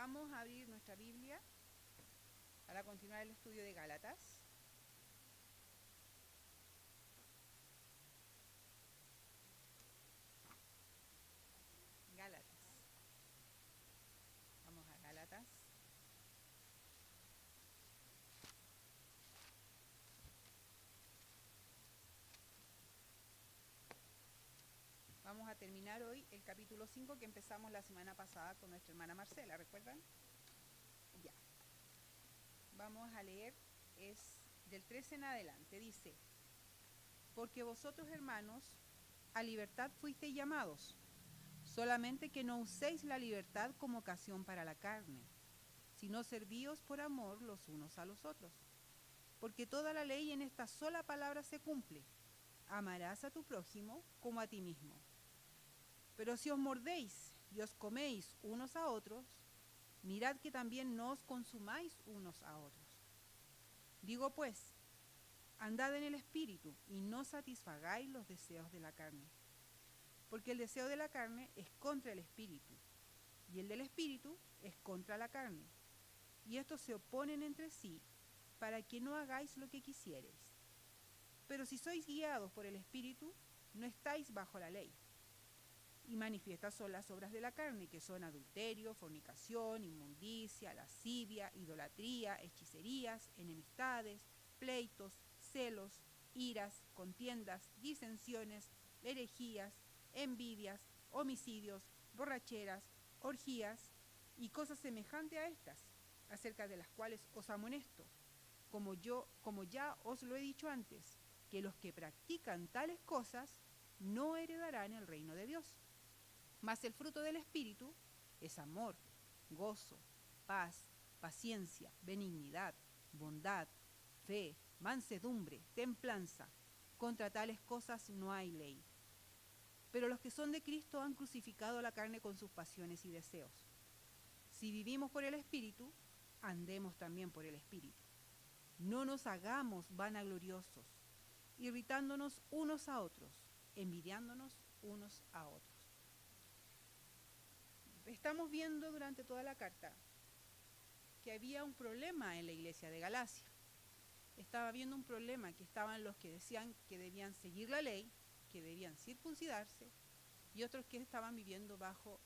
Vamos a abrir nuestra Biblia para continuar el estudio de Gálatas. Vamos a Gálatas. Vamos a terminar hoy el capítulo 5 que empezamos la semana pasada con nuestra hermana Marcela, ¿recuerdan? Ya. Vamos a leer, es del 13 en adelante, dice: porque vosotros, hermanos, a libertad fuisteis llamados, solamente que no uséis la libertad como ocasión para la carne, sino servíos por amor los unos a los otros. Porque toda la ley en esta sola palabra se cumple: amarás a tu prójimo como a ti mismo. Pero si os mordéis y os coméis unos a otros, mirad que también no os consumáis unos a otros. Digo pues, andad en el espíritu y no satisfagáis los deseos de la carne. Porque el deseo de la carne es contra el espíritu, y el del espíritu es contra la carne. Y estos se oponen entre sí, para que no hagáis lo que quisiereis. Pero si sois guiados por el espíritu, no estáis bajo la ley. Y manifiestas son las obras de la carne, que son adulterio, fornicación, inmundicia, lascivia, idolatría, hechicerías, enemistades, pleitos, celos, iras, contiendas, disensiones, herejías, envidias, homicidios, borracheras, orgías y cosas semejantes a estas, acerca de las cuales os amonesto, como ya os lo he dicho antes, que los que practican tales cosas no heredarán el reino de Dios. Mas el fruto del Espíritu es amor, gozo, paz, paciencia, benignidad, bondad, fe, mansedumbre, templanza. Contra tales cosas no hay ley. Pero los que son de Cristo han crucificado la carne con sus pasiones y deseos. Si vivimos por el Espíritu, andemos también por el Espíritu. No nos hagamos vanagloriosos, irritándonos unos a otros, envidiándonos unos a otros. Estamos viendo durante toda la carta que había un problema en la iglesia de Galacia. Estaba habiendo un problema, que estaban los que decían que debían seguir la ley, que debían circuncidarse, y otros que estaban viviendo bajo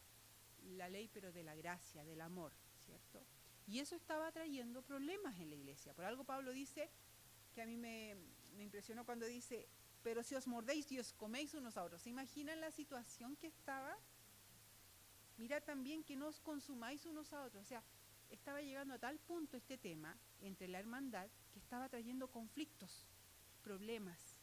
la ley, pero de la gracia, del amor, ¿cierto? Y eso estaba trayendo problemas en la iglesia. Por algo Pablo dice, que a mí me impresionó cuando dice: pero si os mordéis y os coméis unos a otros. ¿Se imaginan la situación que estaba? Mirad también que no os consumáis unos a otros. O sea, estaba llegando a tal punto este tema entre la hermandad que estaba trayendo conflictos, problemas,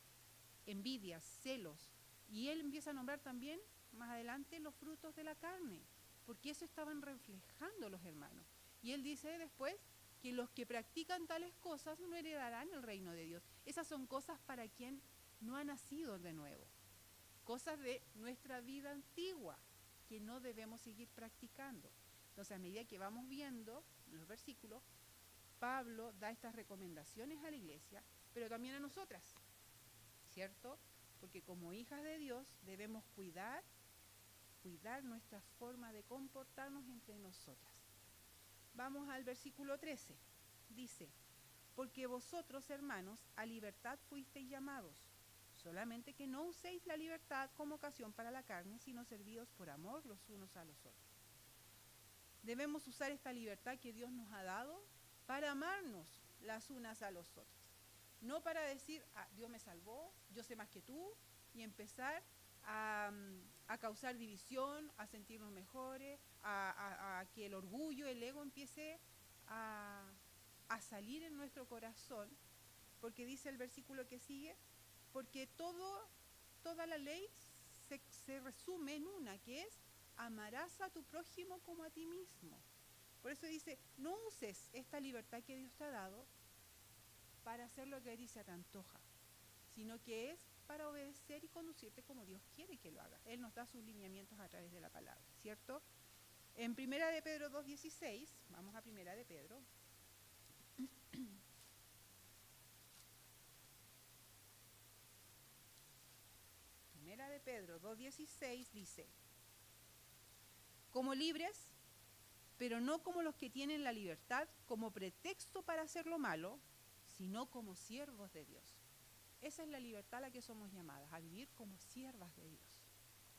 envidias, celos. Y él empieza a nombrar también más adelante los frutos de la carne, porque eso estaban reflejando los hermanos. Y él dice después que los que practican tales cosas no heredarán el reino de Dios. Esas son cosas para quien no ha nacido de nuevo, cosas de nuestra vida antigua que no debemos seguir practicando. Entonces, a medida que vamos viendo los versículos, Pablo da estas recomendaciones a la iglesia, pero también a nosotras, ¿cierto? Porque como hijas de Dios debemos cuidar nuestra forma de comportarnos entre nosotras. Vamos al versículo 13. Dice: porque vosotros, hermanos, a libertad fuisteis llamados, solamente que no uséis la libertad como ocasión para la carne, sino servíos por amor los unos a los otros. Debemos usar esta libertad que Dios nos ha dado para amarnos las unas a los otros. No para decir: Dios me salvó, yo sé más que tú, y empezar a causar división, a sentirnos mejores, a que el orgullo, el ego empiece a salir en nuestro corazón, porque dice el versículo que sigue: porque toda la ley se resume en una, que es: amarás a tu prójimo como a ti mismo. Por eso dice: no uses esta libertad que Dios te ha dado para hacer lo que a ti se te antoja, sino que es para obedecer y conducirte como Dios quiere que lo hagas. Él nos da sus lineamientos a través de la palabra, ¿cierto? En 1 de Pedro 2:16, vamos a 1 de Pedro. 1 de Pedro 2:16 dice: como libres, pero no como los que tienen la libertad como pretexto para hacer lo malo, sino como siervos de Dios. Esa es la libertad a la que somos llamadas, a vivir como siervas de Dios,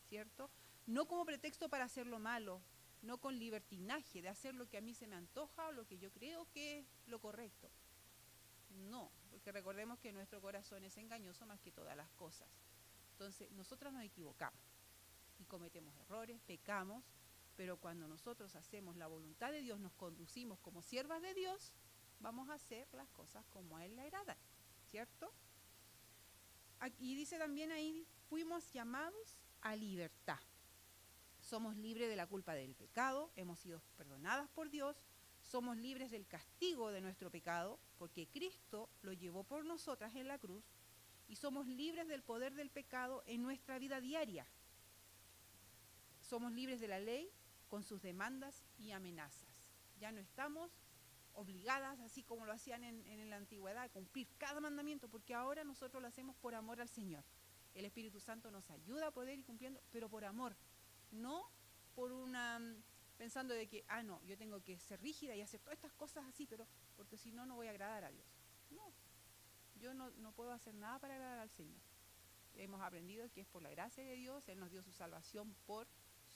¿cierto? No como pretexto para hacer lo malo, no con libertinaje de hacer lo que a mí se me antoja o lo que yo creo que es lo correcto. No, porque recordemos que nuestro corazón es engañoso más que todas las cosas. Entonces, nosotros nos equivocamos y cometemos errores, pecamos, pero cuando nosotros hacemos la voluntad de Dios, nos conducimos como siervas de Dios, vamos a hacer las cosas como a Él le agradan, ¿cierto? Aquí dice también ahí, fuimos llamados a libertad. Somos libres de la culpa del pecado, hemos sido perdonadas por Dios, somos libres del castigo de nuestro pecado, porque Cristo lo llevó por nosotras en la cruz, y somos libres del poder del pecado en nuestra vida diaria. Somos libres de la ley con sus demandas y amenazas. Ya no estamos obligadas, así como lo hacían en la antigüedad, a cumplir cada mandamiento, porque ahora nosotros lo hacemos por amor al Señor. El Espíritu Santo nos ayuda a poder ir cumpliendo, pero por amor, no por pensando de que, no, yo tengo que ser rígida y hacer todas estas cosas así, pero porque si no, no voy a agradar a Dios. No, yo no puedo hacer nada para agradar al Señor. Hemos aprendido que es por la gracia de Dios, Él nos dio su salvación por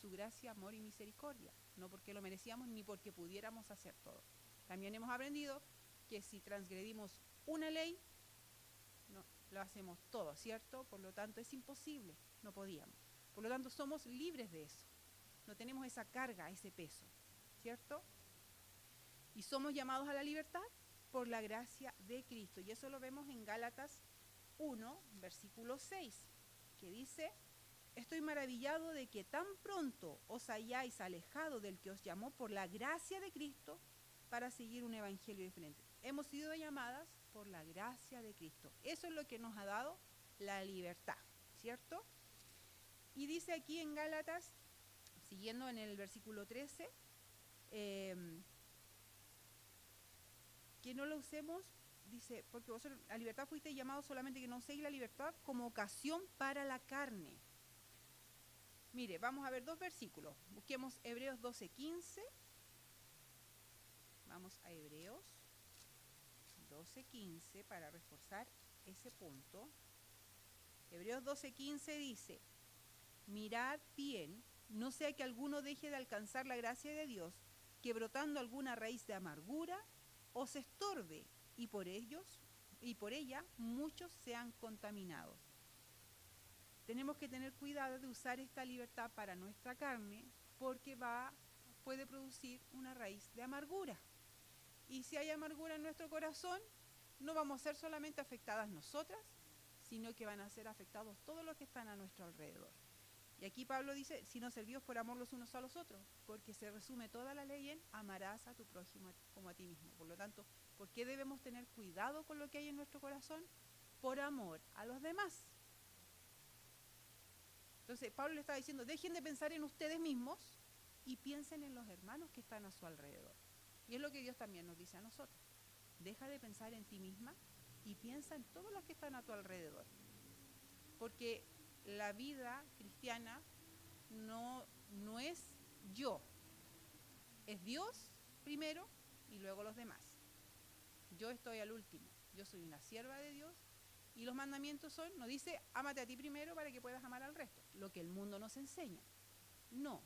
su gracia, amor y misericordia, no porque lo merecíamos ni porque pudiéramos hacer todo. También hemos aprendido que si transgredimos una ley, no, lo hacemos todo, ¿cierto? Por lo tanto, es imposible, no podíamos. Por lo tanto, somos libres de eso. No tenemos esa carga, ese peso, ¿cierto? Y somos llamados a la libertad por la gracia de Cristo. Y eso lo vemos en Gálatas 1, versículo 6, que dice: estoy maravillado de que tan pronto os hayáis alejado del que os llamó por la gracia de Cristo para seguir un evangelio diferente. Hemos sido llamadas por la gracia de Cristo. Eso es lo que nos ha dado la libertad, ¿cierto? Y dice aquí en Gálatas, siguiendo en el versículo 13, que no lo usemos, dice, porque vosotros a libertad fuisteis llamados, solamente que no uséis la libertad como ocasión para la carne. Mire, vamos a ver dos versículos. Busquemos Hebreos 12:15. Vamos a Hebreos 12:15 para reforzar ese punto. Hebreos 12:15 dice: mirad bien, no sea que alguno deje de alcanzar la gracia de Dios, que brotando alguna raíz de amargura os estorbe, y por ella muchos sean contaminados. Tenemos que tener cuidado de usar esta libertad para nuestra carne, porque puede producir una raíz de amargura. Y si hay amargura en nuestro corazón, no vamos a ser solamente afectadas nosotras, sino que van a ser afectados todos los que están a nuestro alrededor. Y aquí Pablo dice: si no servíos por amor los unos a los otros, porque se resume toda la ley en amarás a tu prójimo como a ti mismo. Por lo tanto, ¿por qué debemos tener cuidado con lo que hay en nuestro corazón? Por amor a los demás. Entonces Pablo le está diciendo: dejen de pensar en ustedes mismos y piensen en los hermanos que están a su alrededor. Y es lo que Dios también nos dice a nosotros: deja de pensar en ti misma y piensa en todos los que están a tu alrededor. Porque la vida cristiana no es yo, es Dios primero y luego los demás. Yo estoy al último, yo soy una sierva de Dios, y los mandamientos no dice ámate a ti primero para que puedas amar al resto, lo que el mundo nos enseña. No,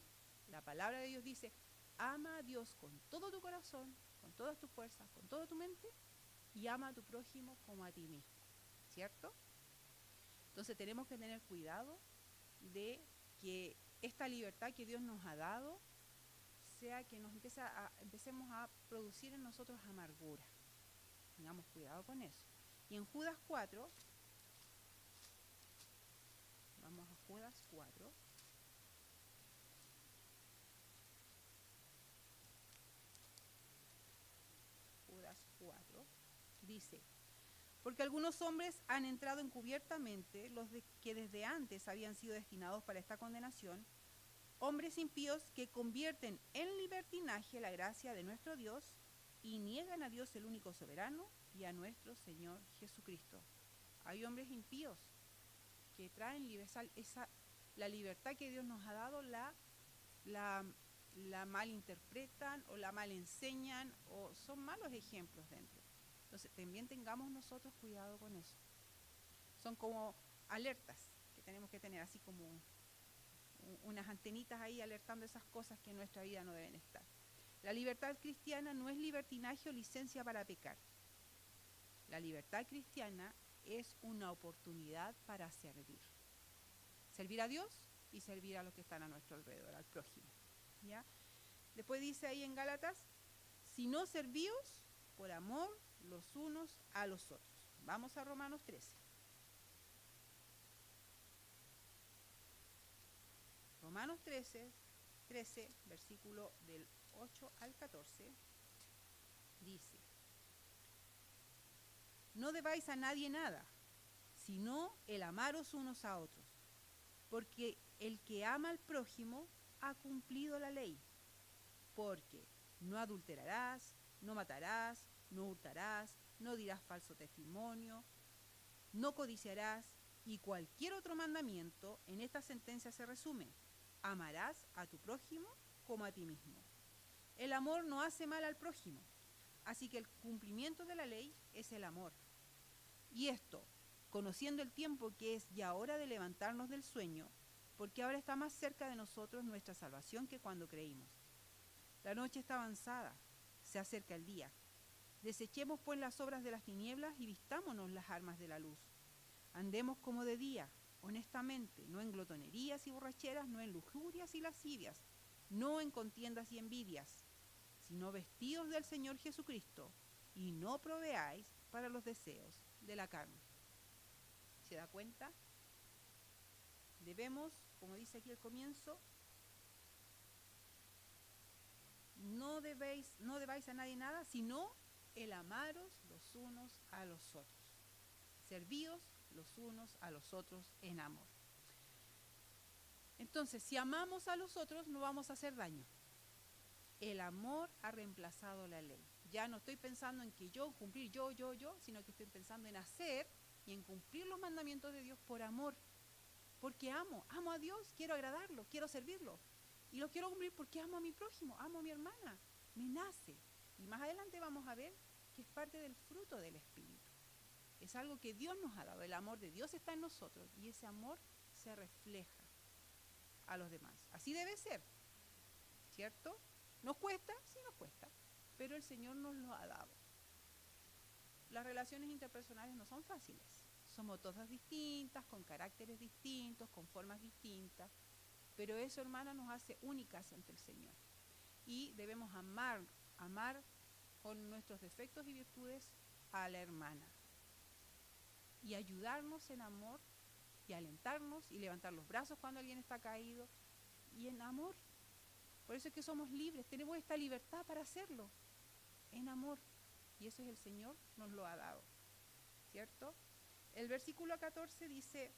la palabra de Dios dice: ama a Dios con todo tu corazón, con todas tus fuerzas, con toda tu mente, y ama a tu prójimo como a ti mismo, ¿cierto? Entonces tenemos que tener cuidado de que esta libertad que Dios nos ha dado sea que nos empecemos a producir en nosotros amargura. Tengamos cuidado con eso. Y en Judas 4, vamos a Judas 4. Judas 4 dice: porque algunos hombres han entrado encubiertamente, los que desde antes habían sido destinados para esta condenación, hombres impíos que convierten en libertinaje la gracia de nuestro Dios y niegan a Dios el único soberano y a nuestro Señor Jesucristo. Hay hombres impíos que traen la libertad que Dios nos ha dado, la la malinterpretan o la mal enseñan o son malos ejemplos dentro. Entonces también tengamos nosotros cuidado con eso. Son como alertas que tenemos que tener, así como unas antenitas ahí alertando esas cosas que en nuestra vida no deben estar. La libertad cristiana no es libertinaje o licencia para pecar. La libertad cristiana es una oportunidad para servir. Servir a Dios y servir a los que están a nuestro alrededor, al prójimo. ¿Ya? Después dice ahí en Gálatas, si no servíos por amor los unos a los otros. Vamos a Romanos 13. Romanos 13, versículo del 8 al 14, dice, no debáis a nadie nada, sino el amaros unos a otros, porque el que ama al prójimo ha cumplido la ley, porque no adulterarás, no matarás, no hurtarás, no dirás falso testimonio, no codiciarás, y cualquier otro mandamiento en esta sentencia se resume, amarás a tu prójimo como a ti mismo. El amor no hace mal al prójimo, así que el cumplimiento de la ley es el amor. Y esto, conociendo el tiempo que es ya hora de levantarnos del sueño, porque ahora está más cerca de nosotros nuestra salvación que cuando creímos. La noche está avanzada, se acerca el día. Desechemos pues las obras de las tinieblas y vistámonos las armas de la luz. Andemos como de día, honestamente, no en glotonerías y borracheras, no en lujurias y lascivias, no en contiendas y envidias, sino vestidos del Señor Jesucristo, y no proveáis para los deseos de la carne. ¿Se da cuenta? Debemos, como dice aquí al comienzo, no debáis a nadie nada, sino el amaros los unos a los otros. Servíos los unos a los otros en amor. Entonces, si amamos a los otros, no vamos a hacer daño. El amor ha reemplazado la ley. Ya no estoy pensando en que yo, cumplir yo, sino que estoy pensando en hacer y en cumplir los mandamientos de Dios por amor. Porque amo a Dios, quiero agradarlo, quiero servirlo. Y lo quiero cumplir porque amo a mi prójimo, amo a mi hermana, me nace. Y más adelante vamos a ver que es parte del fruto del Espíritu. Es algo que Dios nos ha dado, el amor de Dios está en nosotros y ese amor se refleja a los demás. Así debe ser, ¿cierto? ¿Nos cuesta? Sí nos cuesta, pero el Señor nos lo ha dado. Las relaciones interpersonales no son fáciles. Somos todas distintas, con caracteres distintos, con formas distintas, pero eso, hermana, nos hace únicas ante el Señor. Y debemos amar con nuestros defectos y virtudes a la hermana. Y ayudarnos en amor, y alentarnos, y levantar los brazos cuando alguien está caído, y en amor. Por eso es que somos libres, tenemos esta libertad para hacerlo, en amor. Y eso es el Señor, nos lo ha dado, ¿cierto? El versículo 14 dice,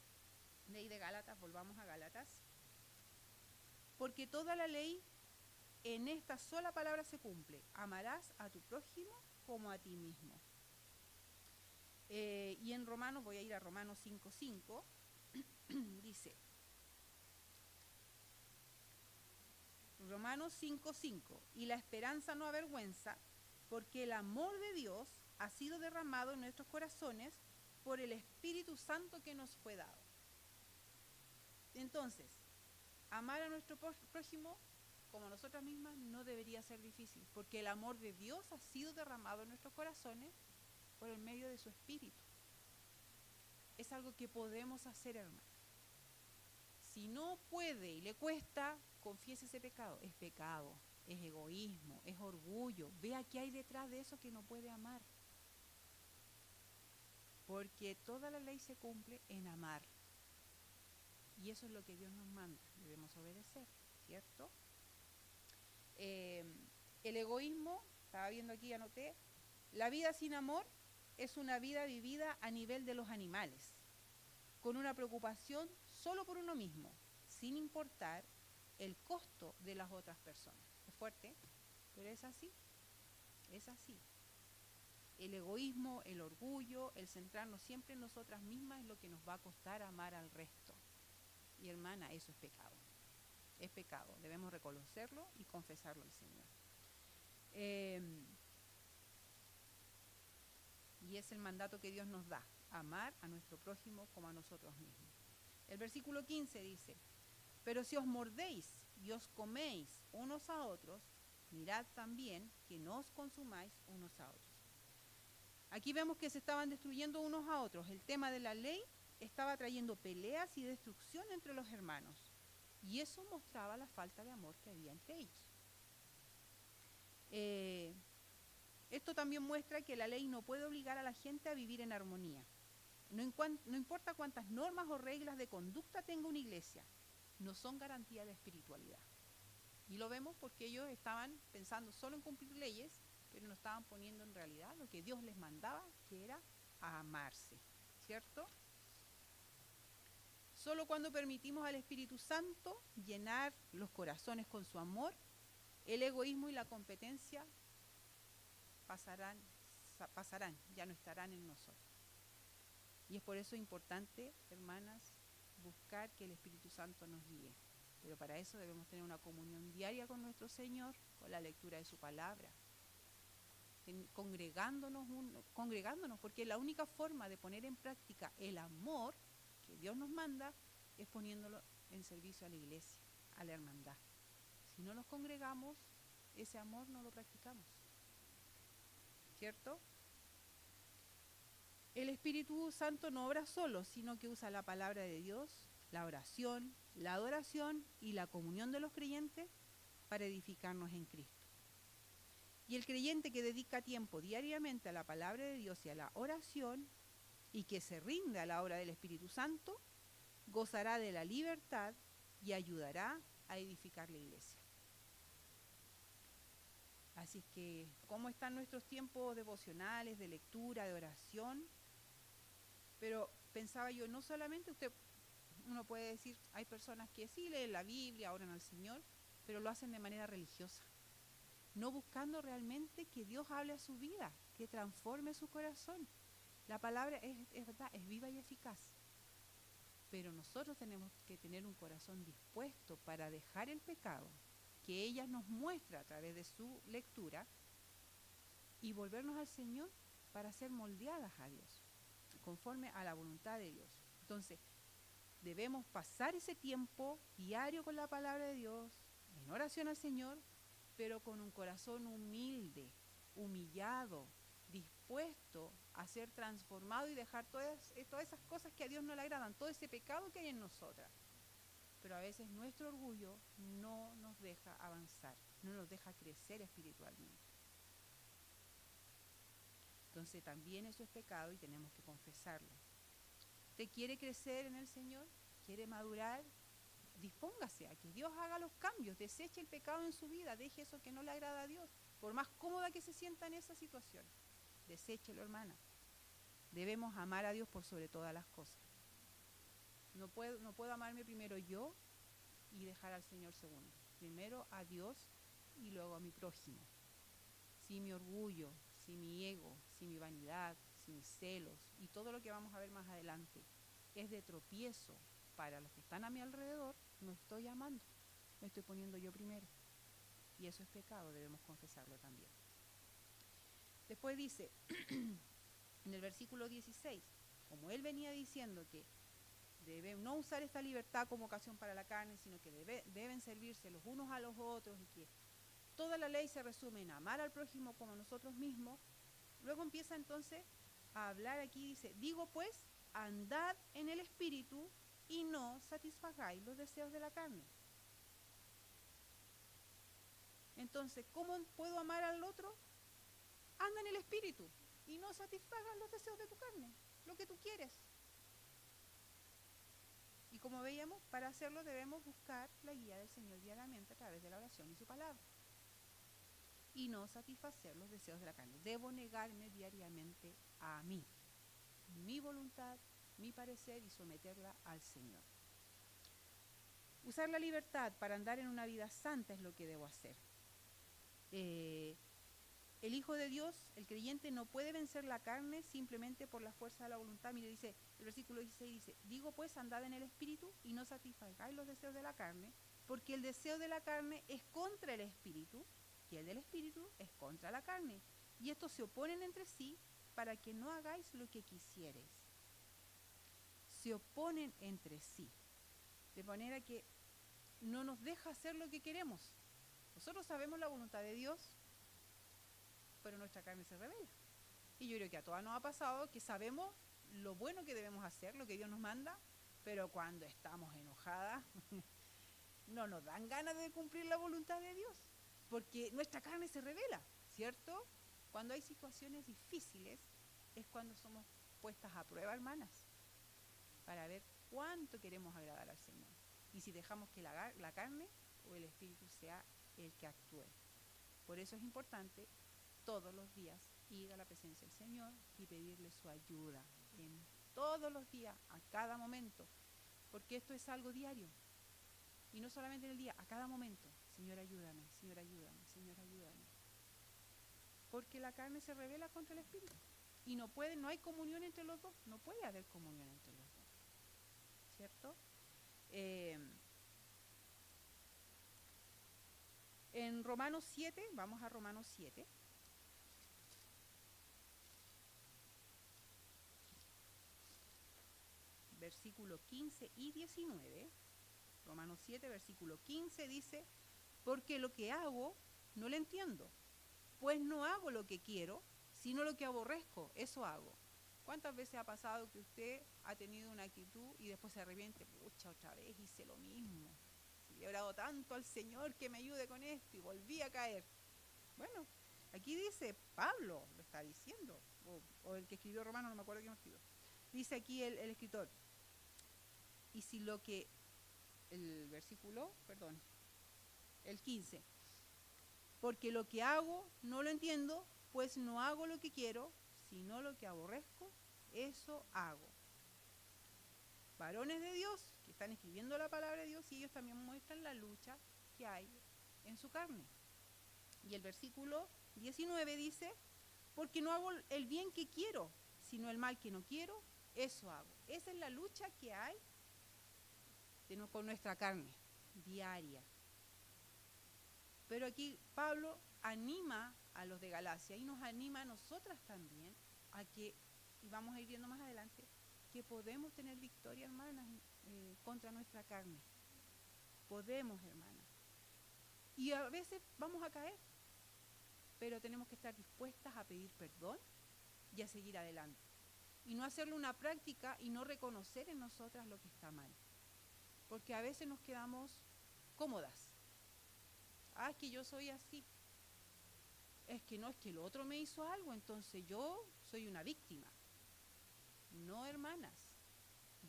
ley de Gálatas, volvamos a Gálatas, porque toda la ley en esta sola palabra se cumple, amarás a tu prójimo como a ti mismo. Y en Romanos, voy a ir a Romanos 5:5, dice, Romanos 5:5, y la esperanza no avergüenza, porque el amor de Dios ha sido derramado en nuestros corazones por el Espíritu Santo que nos fue dado. Entonces, amar a nuestro prójimo como nosotras mismas no debería ser difícil, porque el amor de Dios ha sido derramado en nuestros corazones por el medio de su Espíritu. Es algo que podemos hacer, hermano. Si no puede y le cuesta, confiese ese pecado. Es pecado, es egoísmo, es orgullo. Vea qué hay detrás de eso que no puede amar. Porque toda la ley se cumple en amar. Y eso es lo que Dios nos manda. Debemos obedecer, ¿cierto? El egoísmo, estaba viendo aquí, anoté, la vida sin amor es una vida vivida a nivel de los animales, con una preocupación solo por uno mismo, sin importar el costo de las otras personas. Es fuerte, pero es así, es así. El egoísmo, el orgullo, el centrarnos siempre en nosotras mismas es lo que nos va a costar amar al resto. Y hermana, eso es pecado. es pecado. Debemos reconocerlo y confesarlo al Señor. Y es el mandato que Dios nos da, amar a nuestro prójimo como a nosotros mismos. El versículo 15 dice, pero si os mordéis y os coméis unos a otros, mirad también que no os consumáis unos a otros. Aquí vemos que se estaban destruyendo unos a otros. El tema de la ley estaba trayendo peleas y destrucción entre los hermanos. Y eso mostraba la falta de amor que había entre ellos. Esto también muestra que la ley no puede obligar a la gente a vivir en armonía. No importa cuántas normas o reglas de conducta tenga una iglesia, no son garantía de espiritualidad. Y lo vemos porque ellos estaban pensando solo en cumplir leyes, pero no estaban poniendo en realidad lo que Dios les mandaba, que era a amarse, ¿cierto? Solo cuando permitimos al Espíritu Santo llenar los corazones con su amor, el egoísmo y la competencia pasarán, ya no estarán en nosotros. Y es por eso importante, hermanas, buscar que el Espíritu Santo nos guíe. Pero para eso debemos tener una comunión diaria con nuestro Señor, con la lectura de su palabra, congregándonos, porque la única forma de poner en práctica el amor que Dios nos manda es poniéndolo en servicio a la iglesia, a la hermandad. Si no nos congregamos, ese amor no lo practicamos, ¿cierto? El Espíritu Santo no obra solo, sino que usa la palabra de Dios, la oración, la adoración y la comunión de los creyentes para edificarnos en Cristo. Y el creyente que dedica tiempo diariamente a la palabra de Dios y a la oración y que se rinde a la obra del Espíritu Santo, gozará de la libertad y ayudará a edificar la iglesia. Así que, ¿cómo están nuestros tiempos devocionales, de lectura, de oración? Pero pensaba yo, no solamente uno puede decir, hay personas que sí leen la Biblia, oran al Señor, pero lo hacen de manera religiosa, no buscando realmente que Dios hable a su vida, que transforme su corazón. La palabra es verdad, es viva y eficaz, pero nosotros tenemos que tener un corazón dispuesto para dejar el pecado que ella nos muestra a través de su lectura y volvernos al Señor para ser moldeadas a Dios, conforme a la voluntad de Dios. Entonces, debemos pasar ese tiempo diario con la palabra de Dios, en oración al Señor, pero con un corazón humilde, humillado, dispuesto a ser transformado y dejar todas esas cosas que a Dios no le agradan, todo ese pecado que hay en nosotras. Pero a veces nuestro orgullo no nos deja avanzar, no nos deja crecer espiritualmente. Entonces también eso es pecado y tenemos que confesarlo. ¿Usted quiere crecer en el Señor? ¿Quiere madurar? Dispóngase a que Dios haga los cambios, deseche el pecado en su vida, deje eso que no le agrada a Dios, por más cómoda que se sienta en esa situación. Deséchelo, hermana. Debemos amar a Dios por sobre todas las cosas. No puedo amarme primero yo y dejar al Señor segundo. Primero a Dios y luego a mi prójimo. Si mi orgullo, si mi ego, si mi vanidad, si mis celos y todo lo que vamos a ver más adelante es de tropiezo para los que están a mi alrededor, no estoy amando, me estoy poniendo yo primero. Y eso es pecado, debemos confesarlo también. Después dice, en el versículo 16, como él venía diciendo que deben no usar esta libertad como ocasión para la carne, sino que deben servirse los unos a los otros y que toda la ley se resume en amar al prójimo como nosotros mismos. Luego empieza entonces a hablar aquí, dice, digo pues, andad en el Espíritu y no satisfagáis los deseos de la carne. Entonces, ¿cómo puedo amar al otro? Anda en el Espíritu y no satisfagas los deseos de tu carne, lo que tú quieres. Y como veíamos, para hacerlo debemos buscar la guía del Señor diariamente a través de la oración y su palabra. Y no satisfacer los deseos de la carne. Debo negarme diariamente a mí, mi voluntad, mi parecer y someterla al Señor. Usar la libertad para andar en una vida santa es lo que debo hacer. El Hijo de Dios, el creyente, no puede vencer la carne simplemente por la fuerza de la voluntad. Mire, dice, el versículo 16 dice, digo pues, andad en el Espíritu y no satisfagáis los deseos de la carne, porque el deseo de la carne es contra el espíritu, y el del espíritu es contra la carne. Y estos se oponen entre sí para que no hagáis lo que quisierais. Se oponen entre sí, de manera que no nos deja hacer lo que queremos. Nosotros sabemos la voluntad de Dios, pero nuestra carne se rebela. Y yo creo que a todas nos ha pasado que sabemos lo bueno que debemos hacer, lo que Dios nos manda, pero cuando estamos enojadas no nos dan ganas de cumplir la voluntad de Dios, porque nuestra carne se rebela, ¿cierto? Cuando hay situaciones difíciles es cuando somos puestas a prueba, hermanas, para ver cuánto queremos agradar al Señor y si dejamos que la carne o el espíritu sea el que actúe. Por eso es importante todos los días ir a la presencia del Señor y pedirle su ayuda en todos los días, a cada momento, porque esto es algo diario y no solamente en el día, a cada momento. Señor, ayúdame, Señor, ayúdame, Señor, ayúdame, porque la carne se rebela contra el espíritu y no hay comunión entre los dos, no puede haber comunión entre los dos, ¿cierto? En Romanos 7, vamos a Romanos 7. Versículo 15 y 19. Romanos 7, versículo 15 dice: porque lo que hago no lo entiendo, pues no hago lo que quiero, sino lo que aborrezco, eso hago. ¿Cuántas veces ha pasado que usted ha tenido una actitud y después se arrepiente? Pucha, otra vez hice lo mismo. Le he orado tanto al Señor que me ayude con esto y volví a caer. Bueno, aquí dice, Pablo lo está diciendo, o el que escribió Romano, no me acuerdo quién lo escribió. Dice aquí el escritor, y si lo que, el versículo, perdón, el 15, porque lo que hago no lo entiendo, pues no hago lo que quiero, sino lo que aborrezco, eso hago. Varones de Dios que están escribiendo la palabra de Dios y ellos también muestran la lucha que hay en su carne. Y el versículo 19 dice, porque no hago el bien que quiero, sino el mal que no quiero, eso hago. Esa es la lucha que hay con nuestra carne, diaria. Pero aquí Pablo anima a los de Galacia y nos anima a nosotras también a que, y vamos a ir viendo más adelante, que podemos tener victoria, hermanas, contra nuestra carne. Podemos, hermanas. Y a veces vamos a caer, pero tenemos que estar dispuestas a pedir perdón y a seguir adelante. Y no hacerlo una práctica y no reconocer en nosotras lo que está mal. Porque a veces nos quedamos cómodas. Ah, es que yo soy así. Es que no, es que el otro me hizo algo, entonces yo soy una víctima. No, hermanas.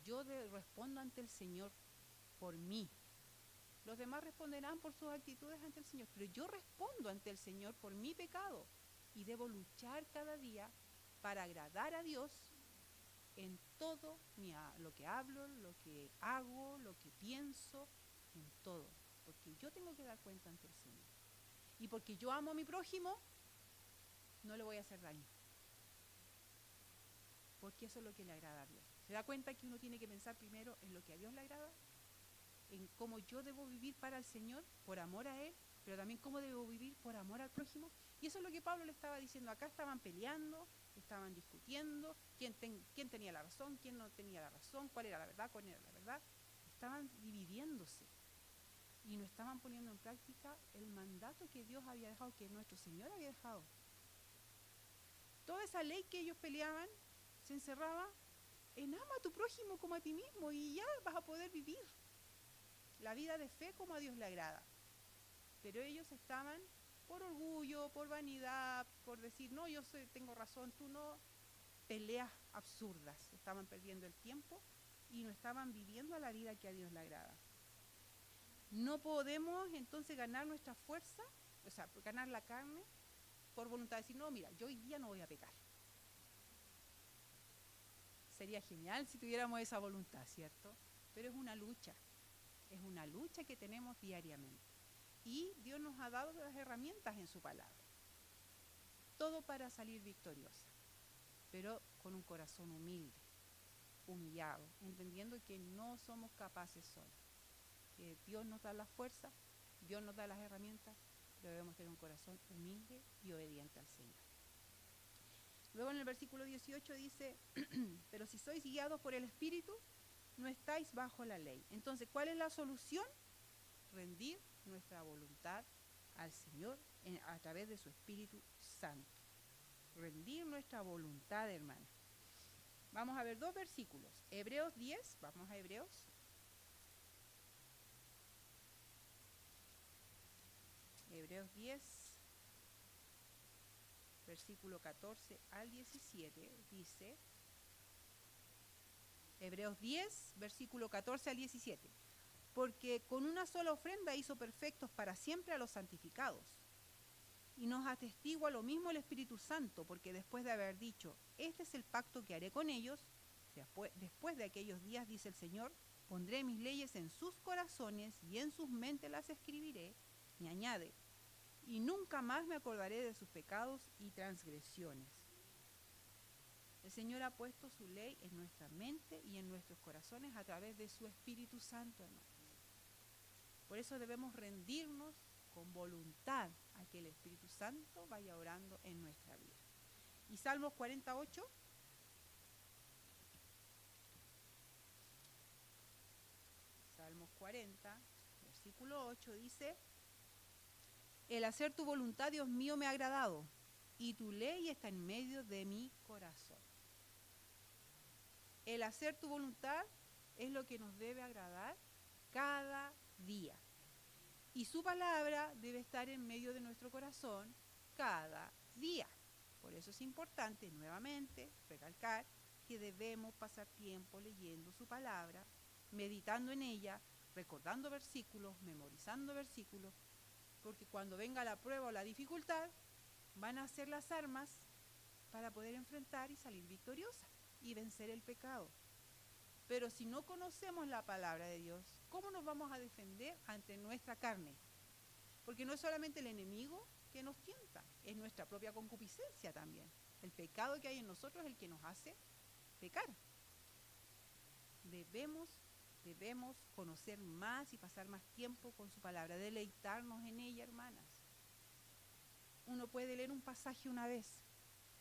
Yo respondo ante el Señor por mí. Los demás responderán por sus actitudes ante el Señor, pero yo respondo ante el Señor por mi pecado y debo luchar cada día para agradar a Dios en todo lo que hablo, lo que hago, lo que pienso, en todo, porque yo tengo que dar cuenta ante el Señor. Y porque yo amo a mi prójimo, no le voy a hacer daño, porque eso es lo que le agrada a Dios. ¿Se da cuenta que uno tiene que pensar primero en lo que a Dios le agrada? En cómo yo debo vivir para el Señor, por amor a Él, pero también cómo debo vivir por amor al prójimo. Y eso es lo que Pablo le estaba diciendo. Acá estaban peleando, estaban discutiendo, quién tenía la razón, quién no tenía la razón, cuál era la verdad, cuál era la verdad. Estaban dividiéndose y no estaban poniendo en práctica el mandato que Dios había dejado, que nuestro Señor había dejado. Toda esa ley que ellos peleaban se encerraba en ama a tu prójimo como a ti mismo y ya vas a poder vivir la vida de fe como a Dios le agrada. Pero ellos estaban por orgullo, por vanidad, por decir, no, yo tengo razón, tú no. Peleas absurdas, estaban perdiendo el tiempo y no estaban viviendo la vida que a Dios le agrada. No podemos entonces ganar nuestra fuerza, o sea, ganar la carne por voluntad de decir, no, mira, yo hoy día no voy a pecar. Sería genial si tuviéramos esa voluntad, ¿cierto? Pero es una lucha que tenemos diariamente. Y Dios nos ha dado las herramientas en su palabra. Todo para salir victoriosa, pero con un corazón humilde, humillado, entendiendo que no somos capaces solos. que Dios nos da la fuerza, Dios nos da las herramientas, pero debemos tener un corazón humilde y obediente al Señor. Luego en el versículo 18 dice, pero si sois guiados por el Espíritu, no estáis bajo la ley. Entonces, ¿cuál es la solución? Rendir nuestra voluntad al Señor a través de su Espíritu Santo. Rendir nuestra voluntad, hermana. Vamos a ver 2 versículos. Hebreos 10, vamos a Hebreos. Hebreos 10, versículo 14 al 17, dice, Hebreos 10, versículo 14 al 17, porque con una sola ofrenda hizo perfectos para siempre a los santificados. Y nos atestigua lo mismo el Espíritu Santo, porque después de haber dicho, este es el pacto que haré con ellos, después de aquellos días, dice el Señor, pondré mis leyes en sus corazones y en sus mentes las escribiré, y añade, y nunca más me acordaré de sus pecados y transgresiones. El Señor ha puesto su ley en nuestra mente y en nuestros corazones a través de su Espíritu Santo, hermanos. Por eso debemos rendirnos con voluntad a que el Espíritu Santo vaya orando en nuestra vida. Y Salmos 48. Salmos 40, versículo 8 dice, el hacer tu voluntad, Dios mío, me ha agradado, y tu ley está en medio de mi corazón. El hacer tu voluntad es lo que nos debe agradar cada día. Y su palabra debe estar en medio de nuestro corazón cada día. Por eso es importante, nuevamente, recalcar que debemos pasar tiempo leyendo su palabra, meditando en ella, recordando versículos, memorizando versículos, porque cuando venga la prueba o la dificultad, van a ser las armas para poder enfrentar y salir victoriosa y vencer el pecado. Pero si no conocemos la palabra de Dios, ¿cómo nos vamos a defender ante nuestra carne? Porque no es solamente el enemigo que nos tienta, es nuestra propia concupiscencia también. El pecado que hay en nosotros es el que nos hace pecar. Debemos conocer más y pasar más tiempo con su palabra, deleitarnos en ella, hermanas. Uno puede leer un pasaje una vez,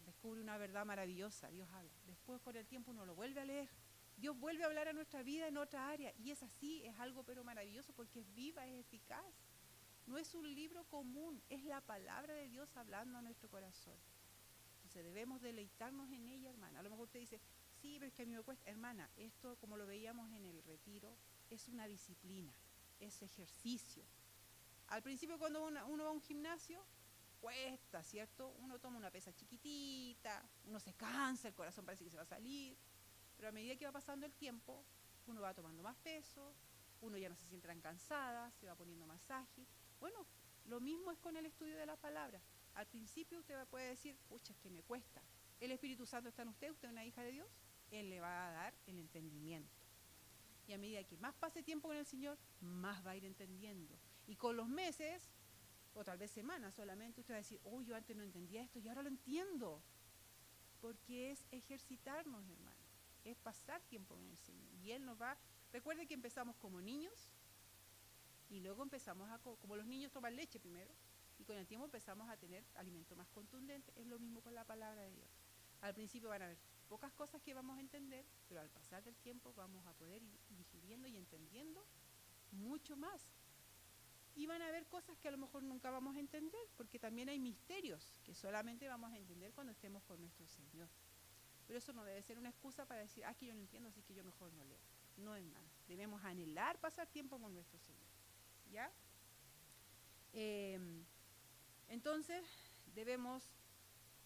descubre una verdad maravillosa, Dios habla. Después con el tiempo uno lo vuelve a leer. Dios vuelve a hablar a nuestra vida en otra área. Y es así, es algo pero maravilloso porque es viva, es eficaz. No es un libro común, es la palabra de Dios hablando a nuestro corazón. Entonces debemos deleitarnos en ella, hermana. A lo mejor usted dice, sí, pero es que a mí me cuesta. Hermana, esto, como lo veíamos en el retiro, es una disciplina, es ejercicio. Al principio cuando uno va a un gimnasio, cuesta, ¿cierto? Uno toma una pesa chiquitita, uno se cansa, el corazón parece que se va a salir, pero a medida que va pasando el tiempo, uno va tomando más peso, uno ya no se siente tan cansada, se va poniendo más ágil. Bueno, lo mismo es con el estudio de la palabra. Al principio usted puede decir, pucha, es que me cuesta. El Espíritu Santo está en usted es una hija de Dios, Él le va a dar el entendimiento. Y a medida que más pase tiempo con el Señor, más va a ir entendiendo. Y con los meses, o tal vez semanas solamente, usted va a decir, oh, yo antes no entendía esto y ahora lo entiendo. Porque es ejercitarnos, hermano. Es pasar tiempo con el Señor. Y Él nos va... Recuerde que empezamos como niños y luego empezamos como los niños toman leche primero y con el tiempo empezamos a tener alimento más contundente. Es lo mismo con la palabra de Dios. Al principio van a haber pocas cosas que vamos a entender, pero al pasar del tiempo vamos a poder ir digiriendo y entendiendo mucho más. Y van a haber cosas que a lo mejor nunca vamos a entender, porque también hay misterios que solamente vamos a entender cuando estemos con nuestro Señor. Pero eso no debe ser una excusa para decir, que yo no entiendo, así que yo mejor no leo. No, hermano, debemos anhelar pasar tiempo con nuestro Señor. ¿Ya? Entonces, debemos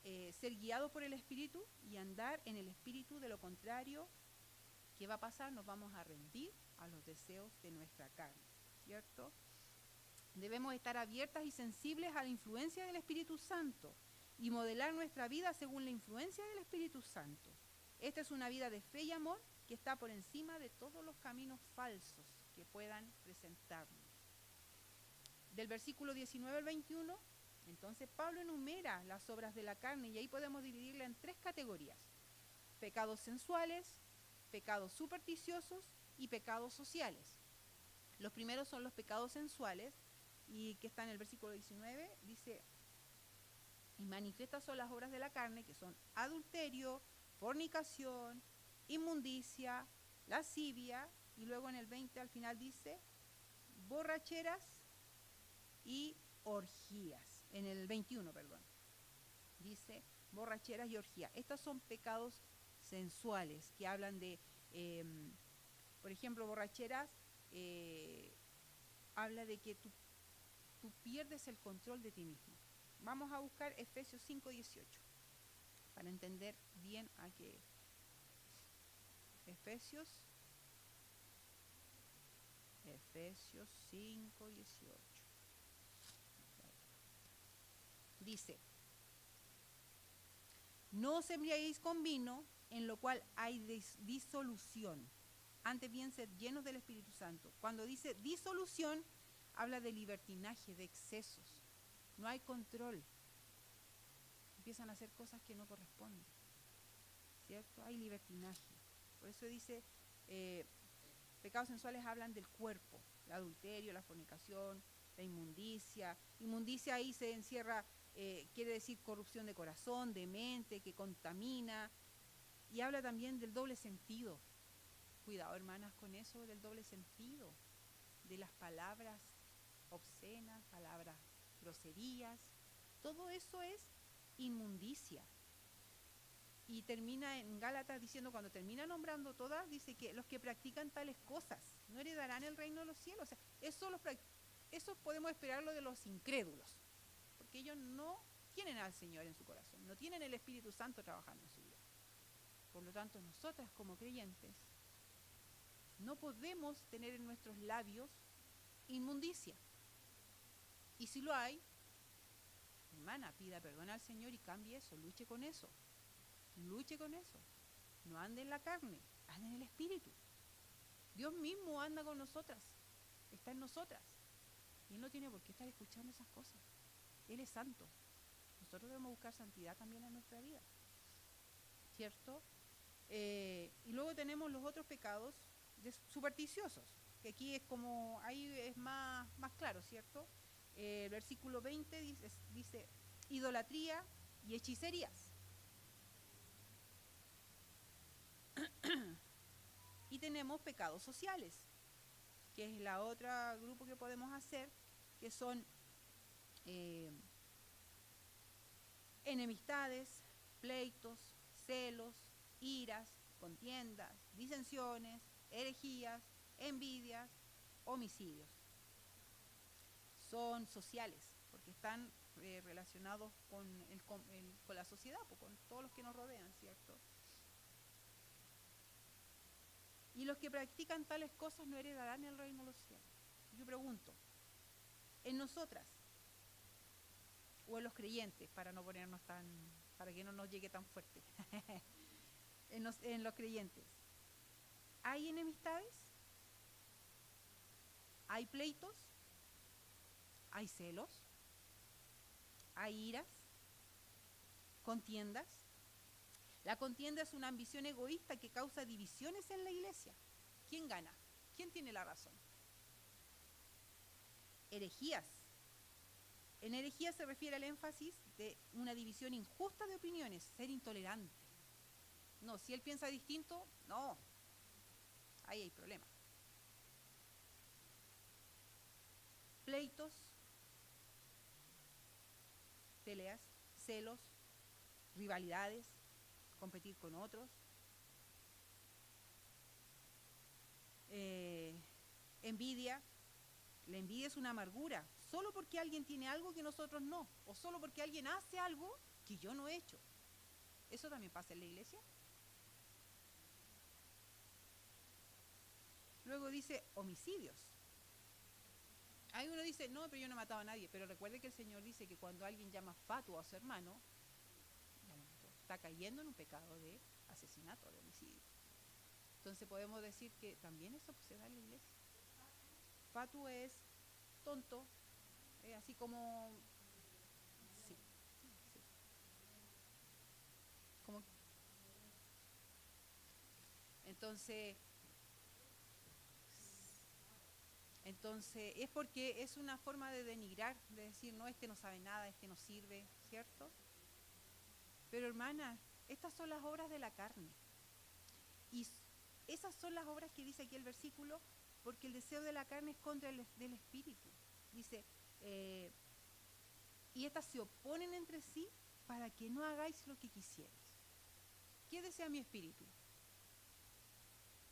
ser guiados por el Espíritu y andar en el Espíritu. De lo contrario, ¿qué va a pasar? Nos vamos a rendir a los deseos de nuestra carne, ¿cierto? Debemos estar abiertas y sensibles a la influencia del Espíritu Santo y modelar nuestra vida según la influencia del Espíritu Santo. Esta es una vida de fe y amor que está por encima de todos los caminos falsos que puedan presentarnos. Del versículo 19 al 21, entonces Pablo enumera las obras de la carne y ahí podemos dividirla en 3 categorías: pecados sensuales, pecados supersticiosos y pecados sociales. Los primeros son los pecados sensuales, y que está en el versículo 19, dice, y manifiestas son las obras de la carne, que son adulterio, fornicación, inmundicia, lascivia, y luego en el 20 al final dice, borracheras y orgías. En el 21, perdón, dice borracheras y orgías. Estos son pecados sensuales que hablan de, por ejemplo, borracheras, habla de que tú pierdes el control de ti mismo. Vamos a buscar Efesios 5:18 para entender bien a qué. Efesios 5:18. Dice, no os embriaguéis con vino, en lo cual hay disolución. Antes bien, sed llenos del Espíritu Santo. Cuando dice disolución, habla de libertinaje, de excesos. No hay control. Empiezan a hacer cosas que no corresponden, ¿cierto? Hay libertinaje. Por eso dice, pecados sensuales hablan del cuerpo, el adulterio, la fornicación, la inmundicia. Inmundicia ahí se encierra, quiere decir corrupción de corazón, de mente, que contamina. Y habla también del doble sentido. Cuidado, hermanas, con eso del doble sentido, de las palabras obscenas, palabras groserías. Todo eso es inmundicia. Y termina en Gálatas diciendo, cuando termina nombrando todas, dice que los que practican tales cosas no heredarán el reino de los cielos. O sea, eso podemos esperarlo de los incrédulos, porque ellos no tienen al Señor en su corazón, no tienen el Espíritu Santo trabajando en su vida. Por lo tanto, nosotras como creyentes no podemos tener en nuestros labios inmundicia. Y si lo hay, hermana, pida perdón al Señor y cambie eso, luche con eso. Luche con eso. No ande en la carne, ande en el Espíritu. Dios mismo anda con nosotras, está en nosotras. Y Él no tiene por qué estar escuchando esas cosas. Él es santo. Nosotros debemos buscar santidad también en nuestra vida, ¿cierto? Y luego tenemos los otros pecados supersticiosos, que aquí es como, ahí es más claro, ¿cierto? El versículo 20 dice idolatría y hechicerías. Y tenemos pecados sociales, que es la otra grupo que podemos hacer, que son enemistades, pleitos, celos, iras, contiendas, disensiones, herejías, envidias, homicidios. Son sociales, porque están relacionados con la sociedad, con todos los que nos rodean, ¿cierto? Y los que practican tales cosas no heredarán el reino de los cielos. Yo pregunto, en nosotras, o en los creyentes, para que no nos llegue tan fuerte, en los creyentes, ¿hay enemistades? ¿Hay pleitos? ¿Hay celos? ¿Hay iras? ¿Contiendas? La contienda es una ambición egoísta que causa divisiones en la iglesia. ¿Quién gana? ¿Quién tiene la razón? Herejías. En herejía se refiere al énfasis de una división injusta de opiniones, ser intolerante. No, si él piensa distinto, no. Ahí hay problema. Pleitos, peleas, celos, rivalidades, competir con otros. Envidia. La envidia es una amargura, solo porque alguien tiene algo que nosotros no, o solo porque alguien hace algo que yo no he hecho. ¿Eso también pasa en la iglesia? Luego dice homicidios. Ahí uno dice, no, pero yo no he matado a nadie, pero recuerde que el Señor dice que cuando alguien llama fatuo a su hermano, está cayendo en un pecado de asesinato, de homicidio. Entonces podemos decir que también eso se da en la iglesia. Fatuo es tonto, así como, sí. Como, Entonces, es porque es una forma de denigrar, de decir, no, este no sabe nada, este no sirve, ¿cierto? Pero hermana, estas son las obras de la carne. Y esas son las obras que dice aquí el versículo, porque el deseo de la carne es contra el del espíritu. Dice, y estas se oponen entre sí para que no hagáis lo que quisierais. ¿Qué desea mi espíritu?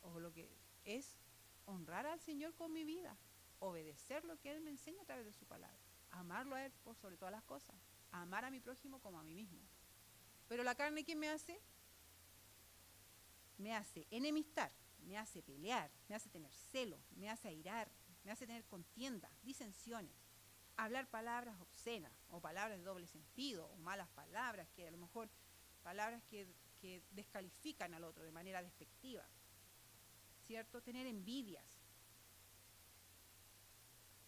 O lo que es honrar al Señor con mi vida, obedecer lo que Él me enseña a través de su palabra, amarlo a Él por sobre todas las cosas, amar a mi prójimo como a mí mismo. Pero la carne, ¿qué me hace? Me hace enemistar, me hace pelear, me hace tener celos, me hace airar, me hace tener contiendas, disensiones, hablar palabras obscenas o palabras de doble sentido o malas palabras, que a lo mejor palabras que descalifican al otro de manera despectiva, ¿cierto? Tener envidias.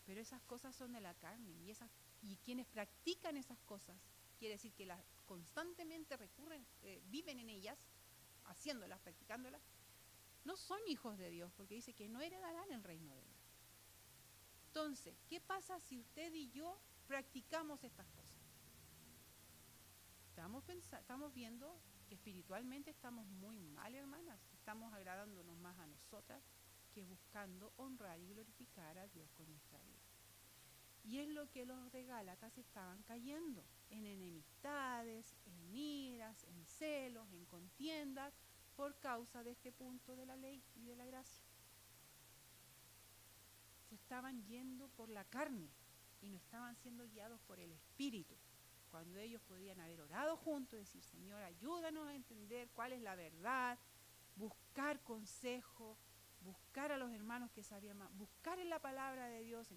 Pero esas cosas son de la carne y quienes practican esas cosas, quiere decir que constantemente recurren, viven en ellas, haciéndolas, practicándolas, no son hijos de Dios, porque dice que no heredarán el reino de Dios. Entonces, ¿qué pasa si usted y yo practicamos estas cosas? Estamos viendo que espiritualmente estamos muy mal, hermanas. Estamos agradándonos más a nosotras que buscando honrar y glorificar a Dios con nuestra vida. Y es lo que los de Gálatas estaban cayendo, en enemistades, en iras, en celos, en contiendas, por causa de este punto de la ley y de la gracia. Se estaban yendo por la carne y no estaban siendo guiados por el Espíritu. Cuando ellos podían haber orado juntos y decir, Señor, ayúdanos a entender cuál es la verdad, buscar consejo, buscar a los hermanos que sabían más, buscar en la palabra de Dios,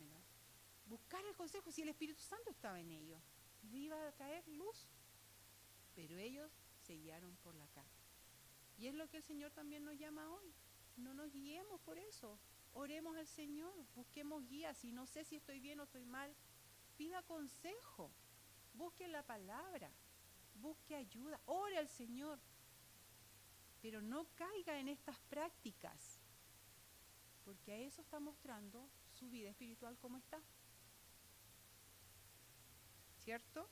buscar el consejo, si el Espíritu Santo estaba en ellos, le iba a caer luz. Pero ellos se guiaron por la carne. Y es lo que el Señor también nos llama hoy. No nos guiemos por eso. Oremos al Señor, busquemos guía. Si no sé si estoy bien o estoy mal, pida consejo. Busque la palabra, busque ayuda, ore al Señor. Pero no caiga en estas prácticas, porque a eso está mostrando su vida espiritual como está. ¿Cierto?